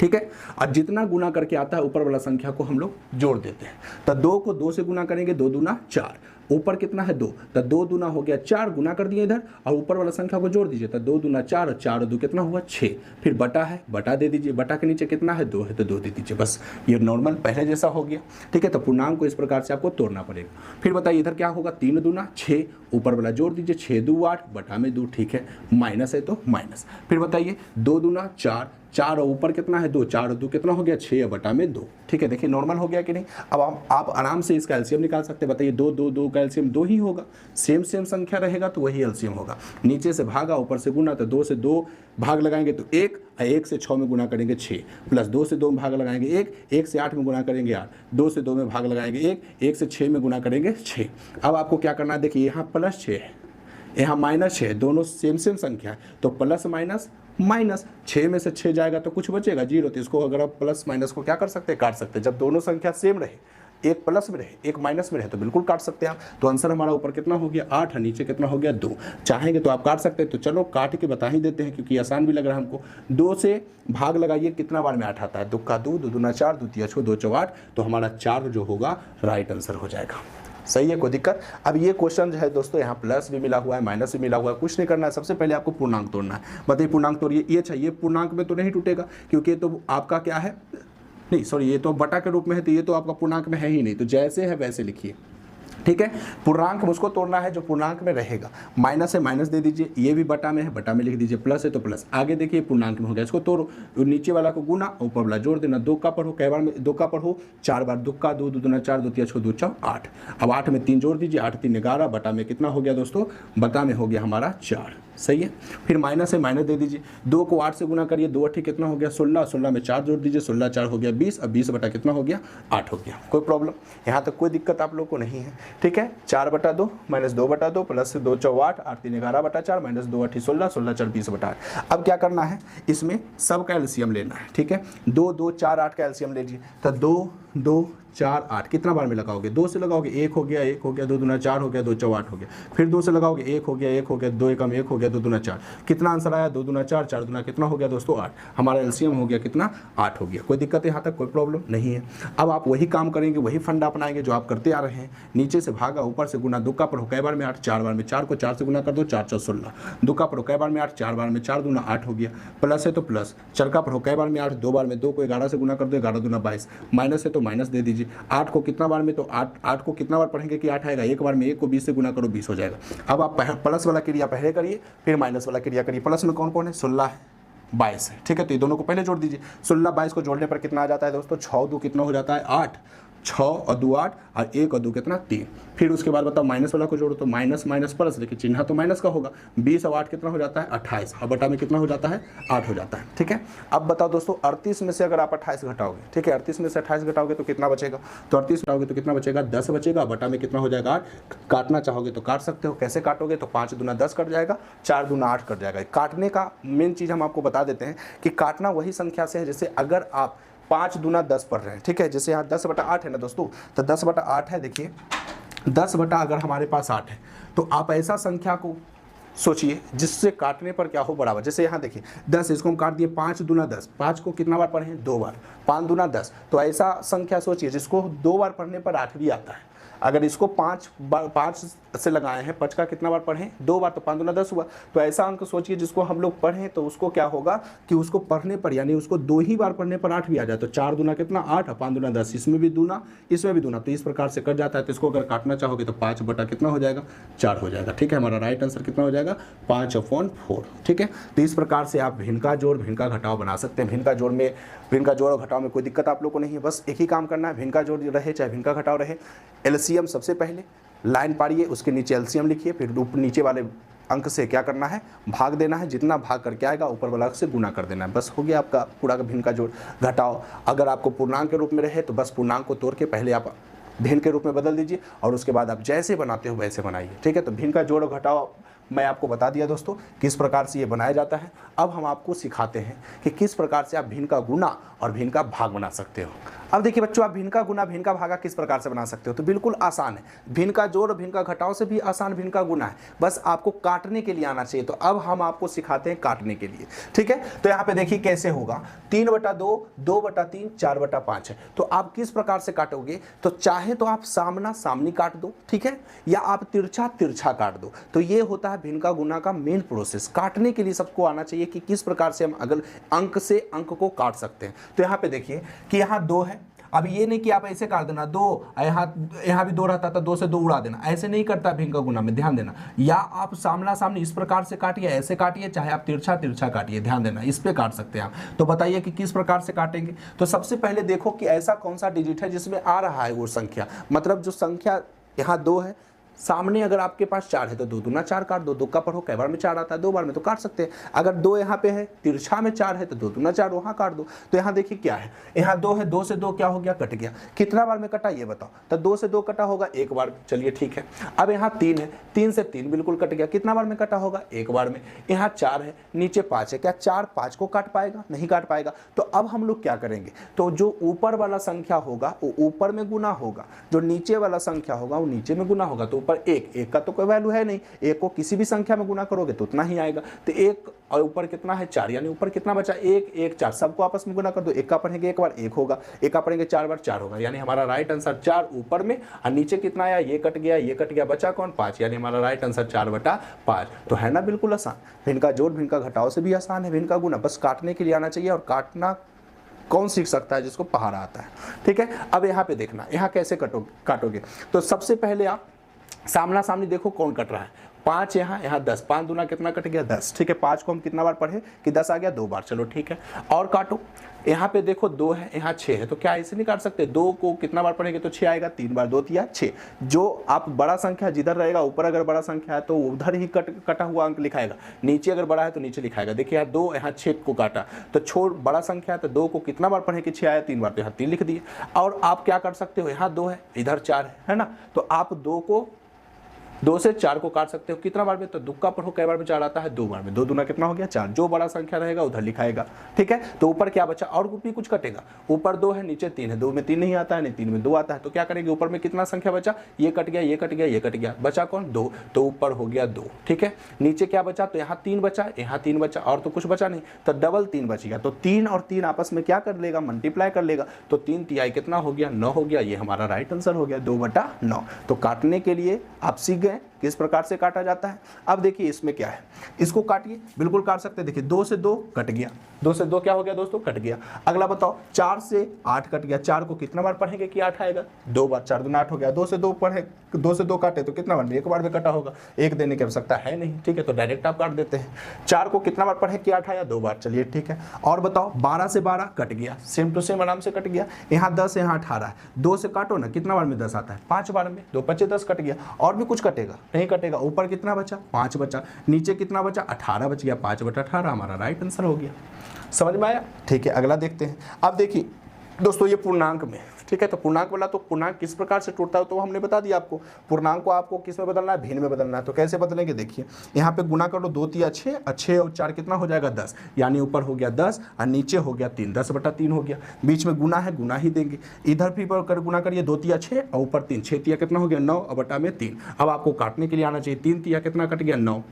ठीक है, और जितना गुना करके आता है ऊपर वाला संख्या को हम लोग जोड़ देते हैं। तो 2 को 2 से गुना करेंगे, 2 दूना 4, ऊपर कितना है 2, तो 2 दूना हो गया 4, गुना कर दिए इधर और ऊपर वाला संख्या को जोड़ दीजिए, तो 2 दूना 4 और 4 और 2 कितना हुआ 6। फिर बटा है, बटा दे दीजिए, बटा के नीचे कितना है 2 है तो 2 दे दीजिए, बस ये नॉर्मल पहले जैसा हो गया। ठीक है, तो पूर्णांक को इस प्रकार से आपको तोड़ना पड़ेगा। फिर बताइए इधर क्या होगा, 3 दूना 6, ऊपर वाला जोड़ दीजिए, 6 2 8, बटा में 2, ठीक है, माइनस है तो माइनस। फिर बताइए 2 दूना 4, 4 और ऊपर कितना है 2, 4 और 2 कितना हो गया 6 बटा में 2। ठीक है, देखिए नॉर्मल हो गया कि नहीं। अब आप आराम से इसका एलसीएम निकाल सकते हैं। बताइए 2 2 2 का एलसीएम 2 ही होगा, सेम संख्या रहेगा तो वही एलसीएम होगा। नीचे से भागा ऊपर से गुना, तो 2 से 2 भाग लगाएंगे तो 1, 1 से 6 में गुना करेंगे 6, प्लस 2 से 2 में भाग लगाएंगे 1, 1 से 8 में गुना करेंगे 8, 2 से 2 में भाग लगाएंगे 1, 1 से 6 में गुना करेंगे 6। अब आपको क्या करना है, देखिए यहाँ प्लस 6 है, यहाँ माइनस 6 है, दोनों सेम संख्या है तो प्लस माइनस माइनस, 6 में से 6 जाएगा तो कुछ बचेगा 0, तो इसको अगर आप प्लस माइनस को क्या कर सकते हैं, काट सकते हैं। जब दोनों संख्या सेम रहे, एक प्लस में रहे एक माइनस में रहे तो बिल्कुल काट सकते हैं आप। तो आंसर हमारा ऊपर कितना हो गया 8 है, नीचे कितना हो गया 2। चाहेंगे तो आप काट सकते हैं, तो चलो काट के बता ही देते हैं क्योंकि आसान भी लग रहा है हमको। 2 से भाग लगाइए, कितना बार में 8 आता है, 2 का 2, 2 दूना 4, 2 तिया 6, 2 चौ 8, तो हमारा 4 जो होगा राइट आंसर हो जाएगा। सही है, कोई दिक्कत। अब ये क्वेश्चन जो है दोस्तों यहाँ प्लस भी मिला हुआ है माइनस भी मिला हुआ है, कुछ नहीं करना है, सबसे पहले आपको पूर्णांक तोड़ना है। बताइए पूर्णांक तोड़िए, ये चाहिए पूर्णांक में तो नहीं टूटेगा क्योंकि तो आपका क्या है, नहीं सॉरी ये तो बटा के रूप में है, तो ये तो आपका पूर्णांक में है ही नहीं, तो जैसे है वैसे लिखिए। ठीक है, पूर्णांक उसको तोड़ना है जो पूर्णांक में रहेगा। माइनस है माइनस दे दीजिए, ये भी बटा में है बटा में लिख दीजिए, प्लस है तो प्लस। आगे देखिए पूर्णांक में हो गया, इसको तोड़ो, नीचे वाला को गुना ऊपर वाला जोड़ देना। 2 का पढ़ो, कई बार में 2 का पढ़ो 4 बार, 2 का 2, 2 दूना 4, 2 तिया 6, 2 चौ 8। अब 8 में 3 जोड़ दीजिए, 8 3 11, बटा में कितना हो गया दोस्तों, बटा में हो गया हमारा 4। सही है, फिर माइनस है माइनस दे दीजिए, 2 को 8 से गुना करिए, 2 8 कितना हो गया 16, 16 में 4 जोड़ दीजिए, 16 4 हो गया 20, अब 20 बटा कितना हो गया 8 हो गया। कोई प्रॉब्लम यहाँ तक कोई दिक्कत आप लोग को नहीं है। ठीक है, 4 बटा 2 माइनस 2 बटा 2 प्लस 2 चौ 8, 8 3 11 बटा 4 माइनस 2 8 16, 16 4 20 बटा 8। अब क्या करना है, इसमें सब का एलसीएम लेना है। ठीक है, 2 2 4 8 का एलसीएम ले लीजिए, तो 2 2 4 8 कितना बार में लगाओगे, 2 से लगाओगे 1 हो गया 1 हो गया, 2 दूना 4 हो गया, 2 चौ 8 हो गया, फिर 2 से लगाओगे 1 हो गया 1 हो गया, 2 एकम 1 हो गया, 2 दूना 4, कितना आंसर आया 2 दूना 4, 4 दूना कितना हो गया दोस्तों 8। हमारा एलसीएम हो गया कितना 8 हो गया। कोई दिक्कत यहाँ तक कोई प्रॉब्लम नहीं है। अब आप वही काम करेंगे, वही फंडा अपनाएंगे जो आप करते आ रहे हैं। नीचे से भागा ऊपर से गुना, 2 का पढ़ो कई बार में 8, 4 बार में 4 को 4 से गुना कर दो, 4 चौ 16, 2 का पढ़ो कई बार में 8, 4 बार में 4 दूना 8 हो गया, प्लस है तो प्लस, 4 का पढ़ो कई बार में 8, 2 बार में 2 को 11 से गुना कर दो, 11 दूना 22, माइनस है तो माइनस दे दीजिए। 8 को कितना बार में, तो 8 को कितना बार पढ़ेंगे कि 8 आएगा, एक बार में 1 को 20 से गुना करो 20 हो जाएगा। अब आप प्लस वाला क्रिया पहले करिए फिर माइनस वाला क्रिया करिए। प्लस में कौन कौन है, 16 है 22 है। ठीक है, तो ये दोनों को पहले जोड़ दीजिए। 16 22 को जोड़ने पर कितना आ जाता है दोस्तों, 6 2 कितना हो जाता है 8, 6 और 2 8 और 1 और 2 कितना 3। फिर उसके बाद बताओ माइनस वाला को जोड़ो तो माइनस माइनस प्लस, देखिए चिन्ह तो माइनस का होगा। 20 और 8 कितना हो जाता है 28 और बटा में कितना हो जाता है 8 हो जाता है। ठीक है, अब बताओ दोस्तों 38 में से अगर आप 28 घटाओगे, ठीक है 38 में से 28 घटाओगे तो कितना बचेगा, तो 38 घटाओगे तो कितना बचेगा 10 बचेगा, बटा में कितना हो जाएगा 8। काटना चाहोगे तो काट सकते हो, कैसे काटोगे, तो 5 दूना 10 कट जाएगा, 4 दूना 8 कट जाएगा। काटने का मेन चीज़ हम आपको बता देते हैं कि काटना वही संख्या से है जैसे अगर आप 5 दूना 10 पढ़ रहे हैं। ठीक है, जैसे यहाँ 10 बटा 8 है ना दोस्तों, तो 10 बटा 8 है, देखिए 10 बटा अगर हमारे पास 8 है तो आप ऐसा संख्या को सोचिए जिससे काटने पर क्या हो बराबर। जैसे यहाँ देखिए 10, इसको हम काट दिए 5 दूना 10, 5 को कितना बार पढ़े 2 बार, 5 दूना 10, तो ऐसा संख्या सोचिए जिसको 2 बार पढ़ने पर 8 भी आता है। अगर इसको 5 से लगाए हैं, 5 का कितना बार पढ़ें 2 बार, तो 5 दूना 10 हुआ। तो ऐसा अंक सोचिए जिसको हम लोग पढ़ें तो उसको क्या होगा कि उसको पढ़ने पर यानी उसको 2 ही बार पढ़ने पर 8 भी आ जाए, तो 4 दूना कितना 8 और 5 दूना 10, इसमें भी दूना इसमें भी दूना, तो इस प्रकार से कट जाता है। तो इसको अगर काटना चाहोगे तो 5 बटा कितना हो जाएगा 4 हो जाएगा। ठीक है, हमारा राइट आंसर कितना हो जाएगा 5/4। ठीक है, तो इस प्रकार से आप भिन्न का जोड़ भिन्न का घटाव बना सकते हैं। भिन्न का जोड़ और घटाव में कोई दिक्कत आप लोग को नहीं है, बस एक ही काम करना है, भिन्न का जोड़ रहे चाहे भिन्न का घटाव रहे, एलसीएम सबसे पहले लाइन पाड़िए, उसके नीचे एलसीएम लिखिए, फिर नीचे वाले अंक से क्या करना है भाग देना है, जितना भाग करके आएगा ऊपर वाला से गुना कर देना है, बस हो गया आपका पूरा का भिन्न का जोड़ घटाव। अगर आपको पूर्णांक के रूप में रहे तो बस पूर्णांक को तोड़ के पहले आप भिन्न के रूप में बदल दीजिए और उसके बाद आप जैसे बनाते हो वैसे बनाइए। ठीक है, तो भिन्न का जोड़ और घटाव मैं आपको बता दिया दोस्तों किस प्रकार से ये बनाया जाता है। अब हम आपको सिखाते हैं कि किस प्रकार से आप भिन्न का गुना और भिन्न का भाग बना सकते हो। अब देखिए बच्चों, आप भिन्न का गुना भिन्न का भागा किस प्रकार से बना सकते हो, तो बिल्कुल आसान है। भिन्न का जोड़ भिन्न का घटाव से भी आसान भिन्न का गुना है, बस आपको काटने के लिए आना चाहिए। तो अब हम आपको सिखाते हैं काटने के लिए, ठीक है। तो यहाँ पे देखिए कैसे होगा, 3/2, 2/3, 4/5 है। तो आप किस प्रकार से काटोगे, तो चाहे तो आप सामना सामनी काट दो, ठीक है, या आप तिरछा तिरछा काट दो। तो ये होता है भिन्न का गुना का मेन प्रोसेस। काटने के लिए सबको आना चाहिए कि किस प्रकार से हम अगर अंक से अंक को काट सकते हैं। तो यहाँ पे देखिए कि यहाँ 2 है, अब ये नहीं कि आप ऐसे काट देना 2, यहाँ भी 2 रहता था, 2 से 2 उड़ा देना, ऐसे नहीं करता भिन्न का गुना में, ध्यान देना। या आप सामना सामने इस प्रकार से काटिए, ऐसे काटिए, चाहे आप तिरछा तिरछा काटिए, ध्यान देना, इस पे काट सकते हैं आप। तो बताइए कि किस प्रकार से काटेंगे। तो सबसे पहले देखो कि ऐसा कौन सा डिजिट है जिसमें आ रहा है वो संख्या, मतलब जो संख्या यहाँ 2 है, सामने अगर आपके पास 4 है तो 2 दूना 4 काट दो, 2 का पढ़ो, कई बार में 4 आता है, 2 बार में तो काट सकते हैं। अगर 2 यहाँ पे है, तिरछा में 4 है तो 2 दूना 4 वहाँ काट दो। तो यहाँ देखिए क्या है, यहाँ 2 है, 2 से 2 क्या हो गया, कट गया। कितना बार में कटा ये बताओ, तो 2 से 2 कटा होगा 1 बार, चलिए ठीक है। अब यहाँ 3 है, 3 से 3 बिल्कुल कट गया, कितना बार में कटा होगा, 1 बार में। यहाँ 4 है, नीचे 5 है, क्या 4 5 को काट पाएगा, नहीं काट पाएगा। तो अब हम लोग क्या करेंगे, तो जो ऊपर वाला संख्या होगा वो ऊपर में गुना होगा, जो नीचे वाला संख्या होगा वो नीचे में गुना होगा। तो ऊपर 1 का तो कोई वैल्यू है नहीं, 1 को किसी भी संख्या में गुना करोगे तो उतना ही आएगा। तो 1 और ऊपर कितना है 4, यानी ऊपर कितना बचा 1 1 4, सबको आपस में गुना कर दो। 1 का पढ़ेंगे 1 बार 1 होगा, 1 का पढ़ेंगे 4 बार 4 होगा, यानी हमारा राइट आंसर 4 ऊपर में, और नीचे कितना आया, ये कट गया, ये कट गया, बचा कौन 5, यानी हमारा राइट आंसर 4/5। तो है ना बिल्कुल आसान। भिन्न का जोड़ भिन्न का घटाव से भी आसान है भिन्न का गुना, बस काटने के लिए आना चाहिए। और काटना कौन सीख सकता है, जिसको पहाड़ा आता है, ठीक है। अब यहाँ पे देखना, यहाँ कैसे काटोगे। तो सबसे पहले आप सामना सामनी देखो कौन कट रहा है, 5 यहाँ 10, 5 दूना कितना कट गया 10, ठीक है। 5 को हम कितना बार पढ़े कि 10 आ गया 2 बार, चलो ठीक है। और काटो, यहाँ पे देखो 2 है, यहाँ 6 है, तो क्या ऐसे नहीं काट सकते, 2 को कितना बार पढ़ेंगे तो 6 आएगा, 3 बार 2 तिया 6। जो आप बड़ा संख्या जिधर रहेगा, ऊपर अगर बड़ा संख्या है तो उधर ही कटा हुआ अंक लिखाएगा, नीचे अगर बड़ा है तो नीचे लिखाएगा। देखिए यहाँ 2, यहाँ 6 को काटा, तो छोड़ बड़ा संख्या है तो 2 को कितना बार पढ़े कि 6 आया, 3 बार, तो यहाँ 3 लिख दिए। और आप क्या कर सकते हो, यहाँ 2 है, इधर 4 है ना, तो आप 2 से 4 को काट सकते हो, कितना बार में, तो 2 का पढ़ो, कई बार में 4 आता है, 2 बार में, 2 दूना कितना हो गया 4, जो बड़ा संख्या रहेगा उधर लिखाएगा, ठीक है। तो ऊपर क्या बचा, और भी कुछ कटेगा, ऊपर 2 है, नीचे 3 है, 2 में 3 नहीं आता है, नहीं 3 में 2 आता है, तो क्या करेंगे, ऊपर में कितना संख्या बचा, ये कट गया, ये कट गया, ये कट गया, बचा कौन 2, तो ऊपर हो गया 2, ठीक है। नीचे क्या बचा, तो यहाँ 3 बचा, यहाँ 3 बचा, और तो कुछ बचा नहीं, तो डबल 3 बच गया। तो 3 और 3 आपस में क्या कर लेगा, मल्टीप्लाई कर लेगा, तो 3 तिहाई कितना हो गया 9 हो गया, ये हमारा राइट आंसर हो गया 2/9। तो काटने के लिए आप सीख गए किस प्रकार से काटा जाता है। अब देखिए इसमें क्या है, इसको काटिए, बिल्कुल काट सकते हैं। देखिए 2 से 2 कट गया, 2 से 2 क्या हो गया दोस्तों, कट गया। अगला बताओ, 4 से 8 कट गया, 4 को कितना बार पढ़ेंगे कि 8 आएगा, 2 बार, 4 दूना 8 हो गया। 2 से 2 पढ़े, 2 से 2 काटे तो कितना बार में, 1 बार में कटा होगा, 1 देने की आवश्यकता है नहीं, ठीक है, तो डायरेक्ट आप काट देते हैं। 4 को कितना बार पढ़े कि 8 आया, 2 बार, चलिए ठीक है। और बताओ 12 से 12 कट गया, सेम टू सेम आराम से कट गया। यहाँ 10 यहाँ 18 है, 2 से काटो ना, कितना बार में 10 आता है, 5 बार में, 2 5 10 कट गया। और भी कुछ कटेगा, नहीं कटेगा। ऊपर कितना बचा, 5 बचा, नीचे कितना बचा, 18 बच गया, 5/18 हमारा राइट आंसर हो गया। समझ में आया, ठीक है। अगला देखते हैं। अब देखिए दोस्तों, ये पूर्णांक में, ठीक है, तो पूर्णांक वाला, तो पूर्णांक किस प्रकार से टूटता है तो हमने बता दिया आपको। पूर्णांक को आपको किस में बदलना है, भिन्न में बदलना है। तो कैसे बदलेंगे, देखिए यहाँ पे गुना करो, 2 तिया 6, 6 और 4 कितना हो जाएगा 10, यानी ऊपर हो गया 10 और नीचे हो गया 3, 10/3 हो गया। बीच में गुना है, गुना ही देंगे, इधर भी कर गुना करिए, 2 तिया 6 और ऊपर 3, 6 तिया कितना हो गया 9 और बटा में 3। अब आपको काटने के लिए आना चाहिए, 3 तिया कितना कट गया 9,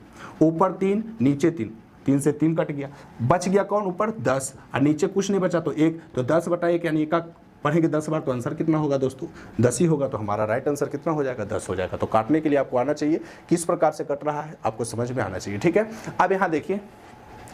ऊपर 3 नीचे 3, 3 से 3 कट गया, बच गया कौन, ऊपर 10 और नीचे कुछ नहीं बचा, तो 1, तो 10/1 यानी 1 का पढ़ेंगे 10 बार, तो आंसर कितना होगा दोस्तों 10 ही होगा। तो हमारा राइट आंसर कितना हो जाएगा 10 हो जाएगा। तो काटने के लिए आपको आना चाहिए, किस प्रकार से कट रहा है आपको समझ में आना चाहिए, ठीक है। अब यहाँ देखिए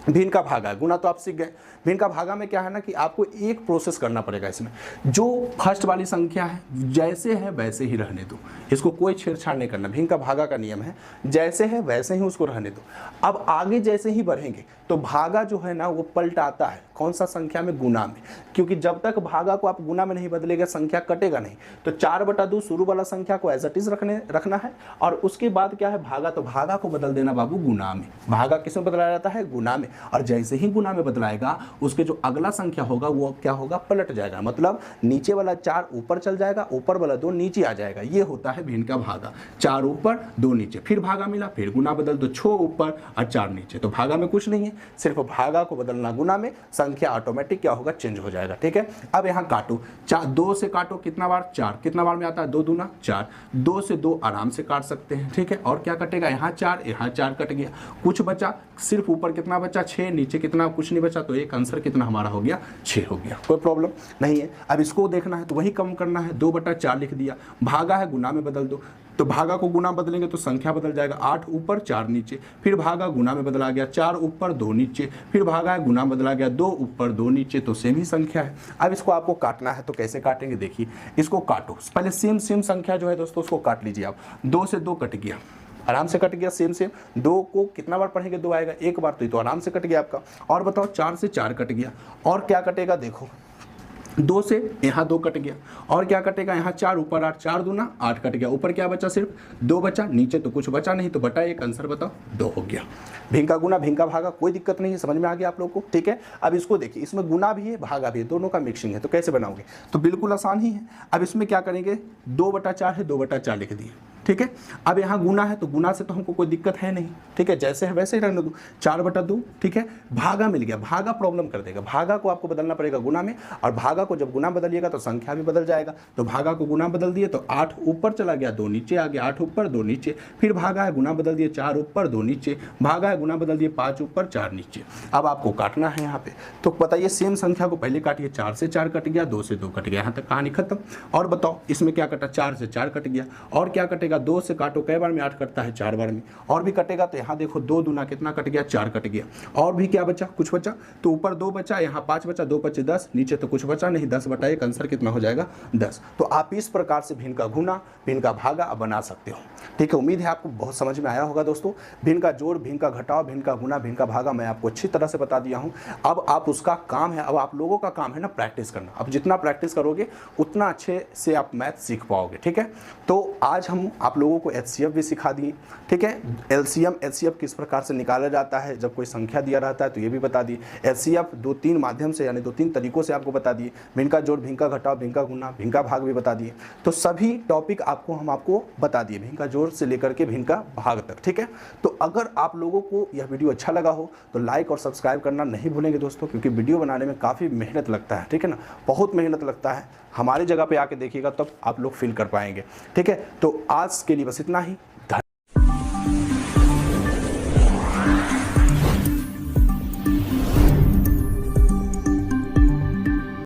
भिन्न का भागा, गुना तो आप सीख गए। भिन्न का भागा में क्या है ना कि आपको एक प्रोसेस करना पड़ेगा इसमें, जो फर्स्ट वाली संख्या है जैसे है वैसे ही रहने दो, इसको कोई छेड़छाड़ नहीं करना। भिन्न का भागा का नियम है जैसे है वैसे ही उसको रहने दो। अब आगे जैसे ही बढ़ेंगे तो भागा जो है ना वो पलटाता है, कौन सा संख्या में, गुना में, क्योंकि जब तक भागा को आप गुना में नहीं बदलेगा संख्या कटेगा नहीं। तो 4/2 शुरू वाला संख्या को एज इट इज रखना है, और उसके बाद क्या है भागा, तो भागा को बदल देना बाबू गुना में। भागा किस में बदला जाता है, गुना में। और जैसे ही गुना में बदलाएगा उसके जो अगला संख्या होगा वो क्या होगा, पलट जाएगा। मतलब नीचे वाला 4 ऊपर चल जाएगा, ऊपर वाला 2 नीचे आ जाएगा। ये होता है भिन्न का भागा। 4 ऊपर 2 नीचे, फिर भागा मिला, फिर गुना बदल दो, 6 ऊपर और 4 नीचे। तो भागा में कुछ नहीं है, सिर्फ भागा को बदलना गुना में, संख्या ऑटोमेटिक क्या होगा, चेंज हो जाएगा। ठीक है, अब यहाँ काटो, 2 से काटो कितना बार, 4, कितना बार में आता है, 2 दूना 4, 2 से 2 आराम से काट सकते हैं। ठीक है, और क्या कटेगा, यहाँ 4, यहाँ 4 कट गया, कुछ बचा, सिर्फ ऊपर कितना बचा, 6, नीचे कितना, कुछ नहीं बचा। तो एक आंसर कितना हमारा हो गया, 6 हो गया, कोई प्रॉब्लम नहीं है। अब इसको देखना है तो वही कम करना है, 2/4 लिख दिया, भागा है गुना में बदल दो, तो भागा को गुना बदलेंगे तो संख्या बदल जाएगा, 8 ऊपर 4 नीचे, फिर भागा गुना में बदला गया, 4 ऊपर 2 नीचे, फिर भागा है गुना बदला गया, 2 ऊपर 2 नीचे, तो सेम ही संख्या है। अब इसको आपको काटना है तो कैसे काटेंगे, देखिए इसको काटो, पहले सेम संख्या जो है दोस्तों उसको काट लीजिए आप। 2 से 2 कट गया, आराम से कट गया, सेम 2 को कितना बार पढ़ेंगे, 2 आएगा, एक बार, तो ये तो आराम से कट गया आपका। और बताओ 4 से 4 कट गया, और क्या कटेगा, देखो 2 से यहाँ 2 कट गया, और क्या कटेगा, यहाँ 4 ऊपर 8, 4 दूना 8 कट गया, ऊपर क्या बचा, सिर्फ 2 बचा, नीचे तो कुछ बचा नहीं, तो बटा एक, आंसर बताओ 2 हो गया। भिन्न का गुना, भिन्न का भागा, कोई दिक्कत नहीं है, समझ में आ गया आप लोग को। ठीक है, अब इसको देखिए, इसमें गुना भी है भागा भी है, दोनों का मिक्सिंग है, तो कैसे बनाओगे, तो बिल्कुल आसान ही है। अब इसमें क्या करेंगे, 2/4 है, 2/4 लिख दिए। ठीक है, अब यहाँ गुना है तो गुना से तो हमको कोई दिक्कत है नहीं। ठीक है, जैसे है वैसे ही रहने दो, 4/2। ठीक है, भागा मिल गया, भागा प्रॉब्लम कर देगा, भागा को आपको बदलना पड़ेगा गुना में, और भागा को जब गुना बदलिएगा तो संख्या भी बदल जाएगा। तो भागा को गुना बदल दिए तो 8 ऊपर चला गया, 2 नीचे आ गया, 8 ऊपर 2 नीचे, फिर भागा है गुना बदल दिए, 4 ऊपर 2 नीचे, भागा है गुना बदल दिए, 5 ऊपर 4 नीचे। अब आपको काटना है यहाँ पे, तो बताइए सेम संख्या को पहले काटिए, 4 से 4 कट गया, 2 से 2 कट गया, यहाँ तक कहानी खत्म। और बताओ इसमें क्या कटा, 4 से 4 कट गया, और क्या कटेगा, 2 से काटो, कई बार में 8 कटता है, 4 बार में, और भी कटेगा, तो यहाँ देखो 2 दूना कितना कट गया, 4 कट गया, और भी क्या बचा, कुछ बचा, तो ऊपर 2 बचा, यहाँ 5 बचा, 2 5 10, नीचे तो कुछ बचा नहीं, 10/1, आंसर कितना हो जाएगा, 10। तो आप इस प्रकार से भिन्न का गुना, भिन्न का भागा बना सकते हो। ठीक है, उम्मीद है आपको बहुत समझ में आया होगा दोस्तों। भिन्न का जोड़, भिन्न का घटाव, भिन्न का गुना, भिन्न का भागा मैं आपको अच्छी तरह से बता दिया हूँ। अब आप उसका काम है, अब आप लोगों का काम है ना प्रैक्टिस करना। अब जितना प्रैक्टिस करोगे उतना अच्छे से आप मैथ सीख पाओगे। ठीक है, तो आज हम आप लोगों को HCF भी सिखा दिए। ठीक है, LCM HCF किस प्रकार से निकाला जाता है जब कोई संख्या दिया रहता है, तो ये भी बता दिए। HCF 2-3 माध्यम से, यानी 2-3 तरीकों से आपको बता दिए। भिन्न का जोड़, भिन्न का घटाव, भिन्न का गुना, भिन्न का भाग भी बता दिए। तो सभी टॉपिक हम आपको बता दिए, भिन्न का जोड़ से लेकर के भिन्न का भाग तक। ठीक है, तो अगर आप लोगों को यह वीडियो अच्छा लगा हो तो लाइक और सब्सक्राइब करना नहीं भूलेंगे दोस्तों, क्योंकि वीडियो बनाने में काफ़ी मेहनत लगता है। ठीक है ना, बहुत मेहनत लगता है। हमारी जगह पे आके देखिएगा तब आप लोग फील कर पाएंगे। ठीक है, तो आज के लिए बस इतना ही।